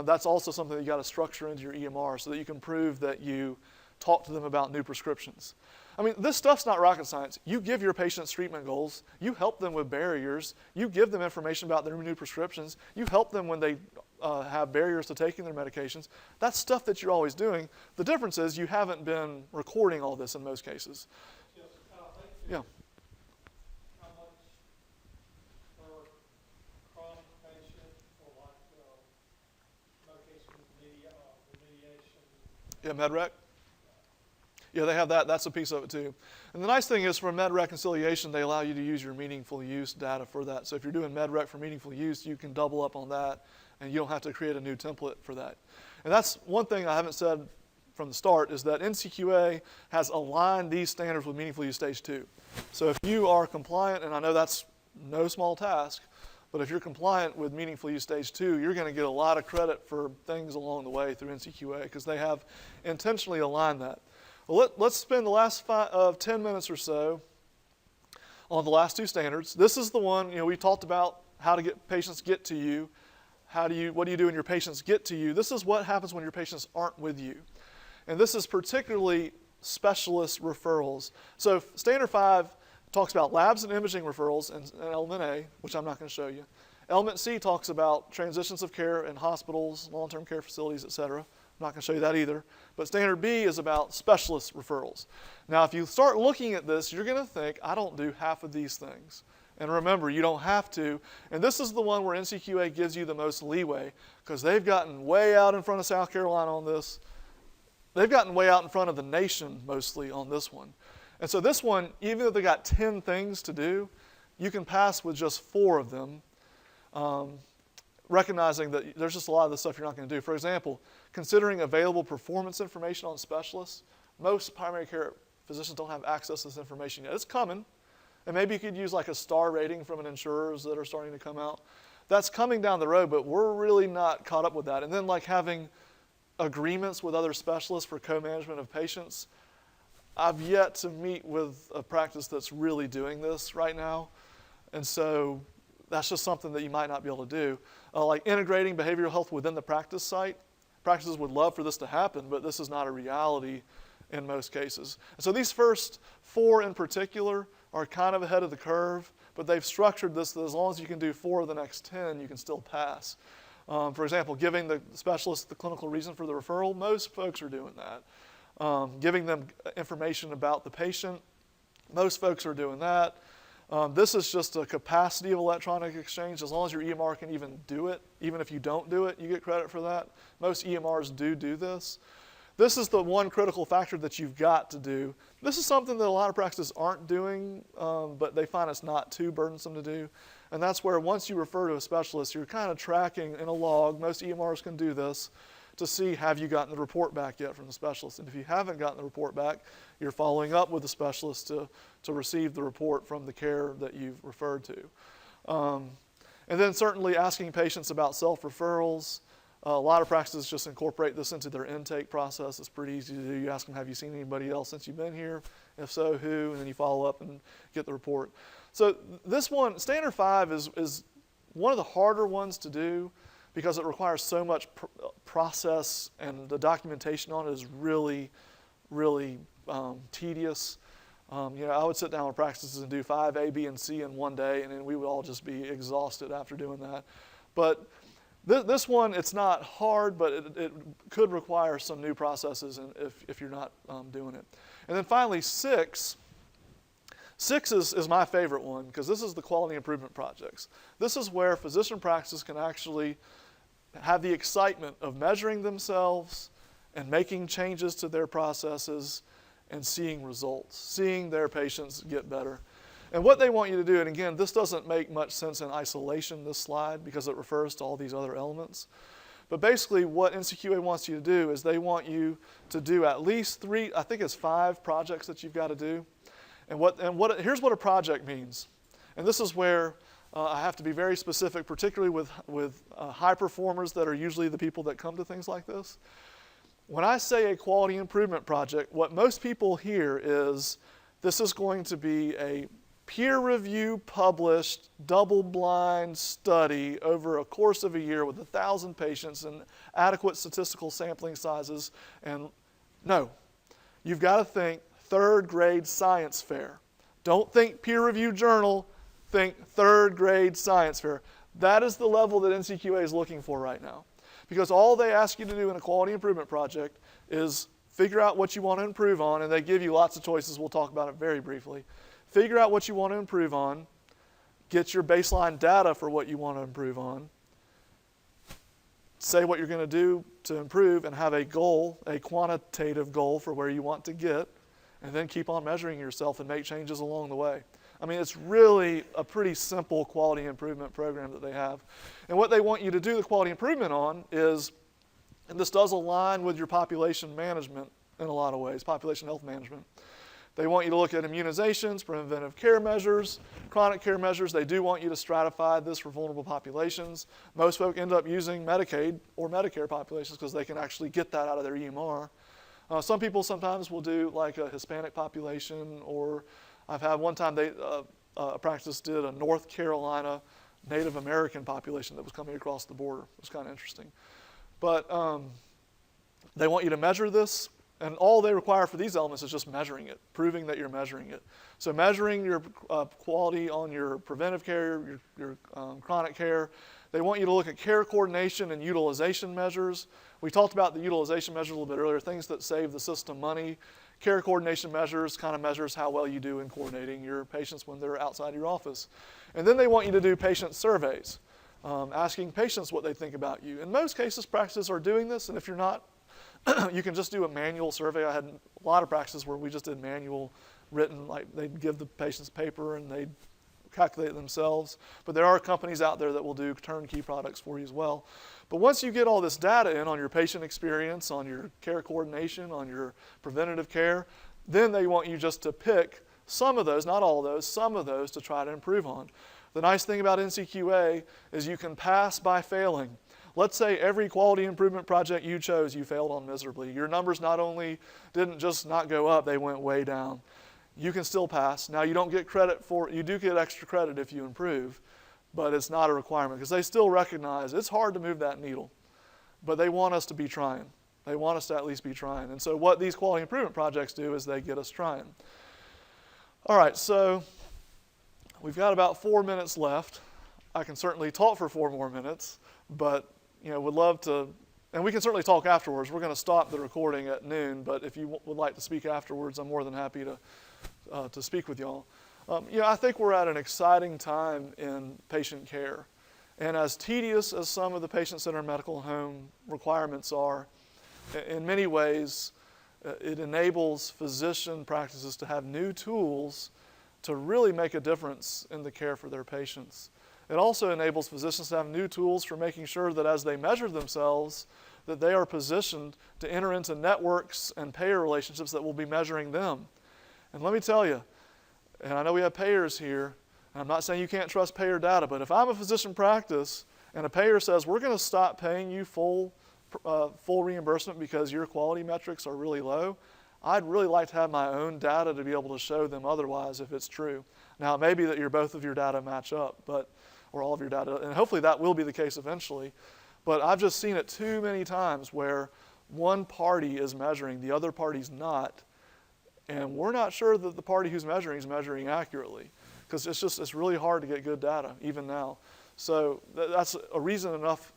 That's also something that you got to structure into your EMR so that you can prove that you talk to them about new prescriptions. I mean, this stuff's not rocket science. You give your patients treatment goals. You help them with barriers. You give them information about their new prescriptions. You help them when they have barriers to taking their medications. That's stuff that you're always doing. The difference is you haven't been recording all this in most cases. Yes, Yeah. how much per chronic patient for like medication remediation? Yeah, MedRec? Yeah, they have that. That's a piece of it too. And the nice thing is for med reconciliation, they allow you to use your meaningful use data for that. So if you're doing med rec for meaningful use, you can double up on that and you don't have to create a new template for that. And that's one thing I haven't said from the start is that NCQA has aligned these standards with meaningful use stage 2. So if you are compliant, and I know that's no small task, but if you're compliant with meaningful use stage 2, you're going to get a lot of credit for things along the way through NCQA because they have intentionally aligned that. Well, let's spend the last 10 minutes or so on the last two standards. This is the one, we talked about how to get patients get to you. What do you do when your patients get to you? This is what happens when your patients aren't with you. And this is particularly specialist referrals. So standard 5 talks about labs and imaging referrals in element A, which I'm not going to show you. Element C talks about transitions of care in hospitals, long-term care facilities, et cetera. I'm not going to show you that either. But standard B is about specialist referrals. Now, if you start looking at this, you're going to think, I don't do half of these things. And remember, you don't have to. And this is the one where NCQA gives you the most leeway because they've gotten way out in front of South Carolina on this. They've gotten way out in front of the nation mostly on this one. And so this one, even though they got 10 things to do, you can pass with just 4 of them, recognizing that there's just a lot of the stuff you're not going to do. For example, considering available performance information on specialists, most primary care physicians don't have access to this information yet. It's coming. And maybe you could use like a star rating from an insurers that are starting to come out. That's coming down the road, but we're really not caught up with that. And then like having agreements with other specialists for co-management of patients. I've yet to meet with a practice that's really doing this right now. And so that's just something that you might not be able to do. Like integrating behavioral health within the practice site. Practices would love for this to happen, but this is not a reality in most cases. So these first 4 in particular are kind of ahead of the curve, but they've structured this that as long as you can do 4 of the next 10, you can still pass. For example, giving the specialist the clinical reason for the referral, most folks are doing that. Giving them information about the patient, most folks are doing that. This is just a capacity of electronic exchange. As long as your EMR can even do it, even if you don't do it, you get credit for that. Most EMRs do this. This is the one critical factor that you've got to do. This is something that a lot of practices aren't doing, but they find it's not too burdensome to do. And that's where once you refer to a specialist, you're kind of tracking in a log, most EMRs can do this, to see have you gotten the report back yet from the specialist. And if you haven't gotten the report back, you're following up with the specialist to receive the report from the care that you've referred to. And then certainly asking patients about self-referrals. A lot of practices just incorporate this into their intake process. It's pretty easy to do. You ask them, have you seen anybody else since you've been here? If so, who? And then you follow up and get the report. So this one, standard 5 is one of the harder ones to do because it requires so much process and the documentation on it is really, really tedious. I would sit down with practices and do 5 A, B, and C in one day, and then we would all just be exhausted after doing that. But this one, it's not hard, but it could require some new processes if you're not doing it. And then finally, 6. 6 is my favorite one because this is the quality improvement projects. This is where physician practices can actually have the excitement of measuring themselves and making changes to their processes and seeing results, seeing their patients get better. And what they want you to do, and again, this doesn't make much sense in isolation, this slide, because it refers to all these other elements. But basically what NCQA wants you to do is they want you to do at least 3, I think it's 5 projects that you've got to do. And here's what a project means. And this is where I have to be very specific, particularly with high performers that are usually the people that come to things like this. When I say a quality improvement project, what most people hear is this is going to be a peer-review published double-blind study over a course of a year with 1,000 patients and adequate statistical sampling sizes. And no, you've got to think 3rd grade science fair. Don't think peer-reviewed journal, think 3rd grade science fair. That is the level that NCQA is looking for right now. Because all they ask you to do in a quality improvement project is figure out what you want to improve on, and they give you lots of choices. We'll talk about it very briefly. Figure out what you want to improve on, get your baseline data for what you want to improve on, say what you're going to do to improve, and have a goal, a quantitative goal for where you want to get, and then keep on measuring yourself and make changes along the way. I mean, it's really a pretty simple quality improvement program that they have. And what they want you to do the quality improvement on is, and this does align with your population management in a lot of ways, population health management. They want you to look at immunizations, preventive care measures, chronic care measures. They do want you to stratify this for vulnerable populations. Most folk end up using Medicaid or Medicare populations because they can actually get that out of their EMR. Some people sometimes will do like a Hispanic population, or I've had one time a practice did a North Carolina Native American population that was coming across the border. It was kind of interesting. But they want you to measure this, and all they require for these elements is just measuring it, proving that you're measuring it. So measuring your quality on your preventive care, your chronic care. They want you to look at care coordination and utilization measures. We talked about the utilization measures a little bit earlier, things that save the system money. Care coordination measures kind of measures how well you do in coordinating your patients when they're outside your office. And then they want you to do patient surveys, asking patients what they think about you. In most cases, practices are doing this, and if you're not, you can just do a manual survey. I had a lot of practices where we just did manual written, like they'd give the patients paper and they'd calculate it themselves. But there are companies out there that will do turnkey products for you as well. But once you get all this data in on your patient experience, on your care coordination, on your preventative care, then they want you just to pick some of those, not all of those, some of those to try to improve on. The nice thing about NCQA is you can pass by failing. Let's say every quality improvement project you chose, you failed on miserably. Your numbers not only didn't just not go up, they went way down. You can still pass. Now you don't get credit for, you do get extra credit if you improve, but it's not a requirement because they still recognize it's hard to move that needle, but they want us to be trying. They want us to at least be trying. And so what these quality improvement projects do is they get us trying. All right, so we've got about 4 minutes left. I can certainly talk for 4 more minutes, but would love to, and we can certainly talk afterwards. We're going to stop the recording at noon, but if you would like to speak afterwards, I'm more than happy to speak with y'all. I think we're at an exciting time in patient care. And as tedious as some of the patient-centered medical home requirements are, in many ways, it enables physician practices to have new tools to really make a difference in the care for their patients. It also enables physicians to have new tools for making sure that as they measure themselves, that they are positioned to enter into networks and payer relationships that will be measuring them. And let me tell you, and I know we have payers here, and I'm not saying you can't trust payer data, but if I'm a physician practice and a payer says, we're going to stop paying you full reimbursement because your quality metrics are really low, I'd really like to have my own data to be able to show them otherwise if it's true. Now, it may be that both of your data match up, or all of your data, and hopefully that will be the case eventually. But I've just seen it too many times where one party is measuring, the other party's not, and we're not sure that the party who's measuring is measuring accurately, because it's really hard to get good data, even now. So that's a reason enough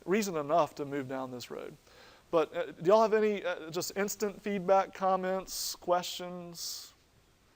to move down this road. But do y'all have any just instant feedback, comments, questions?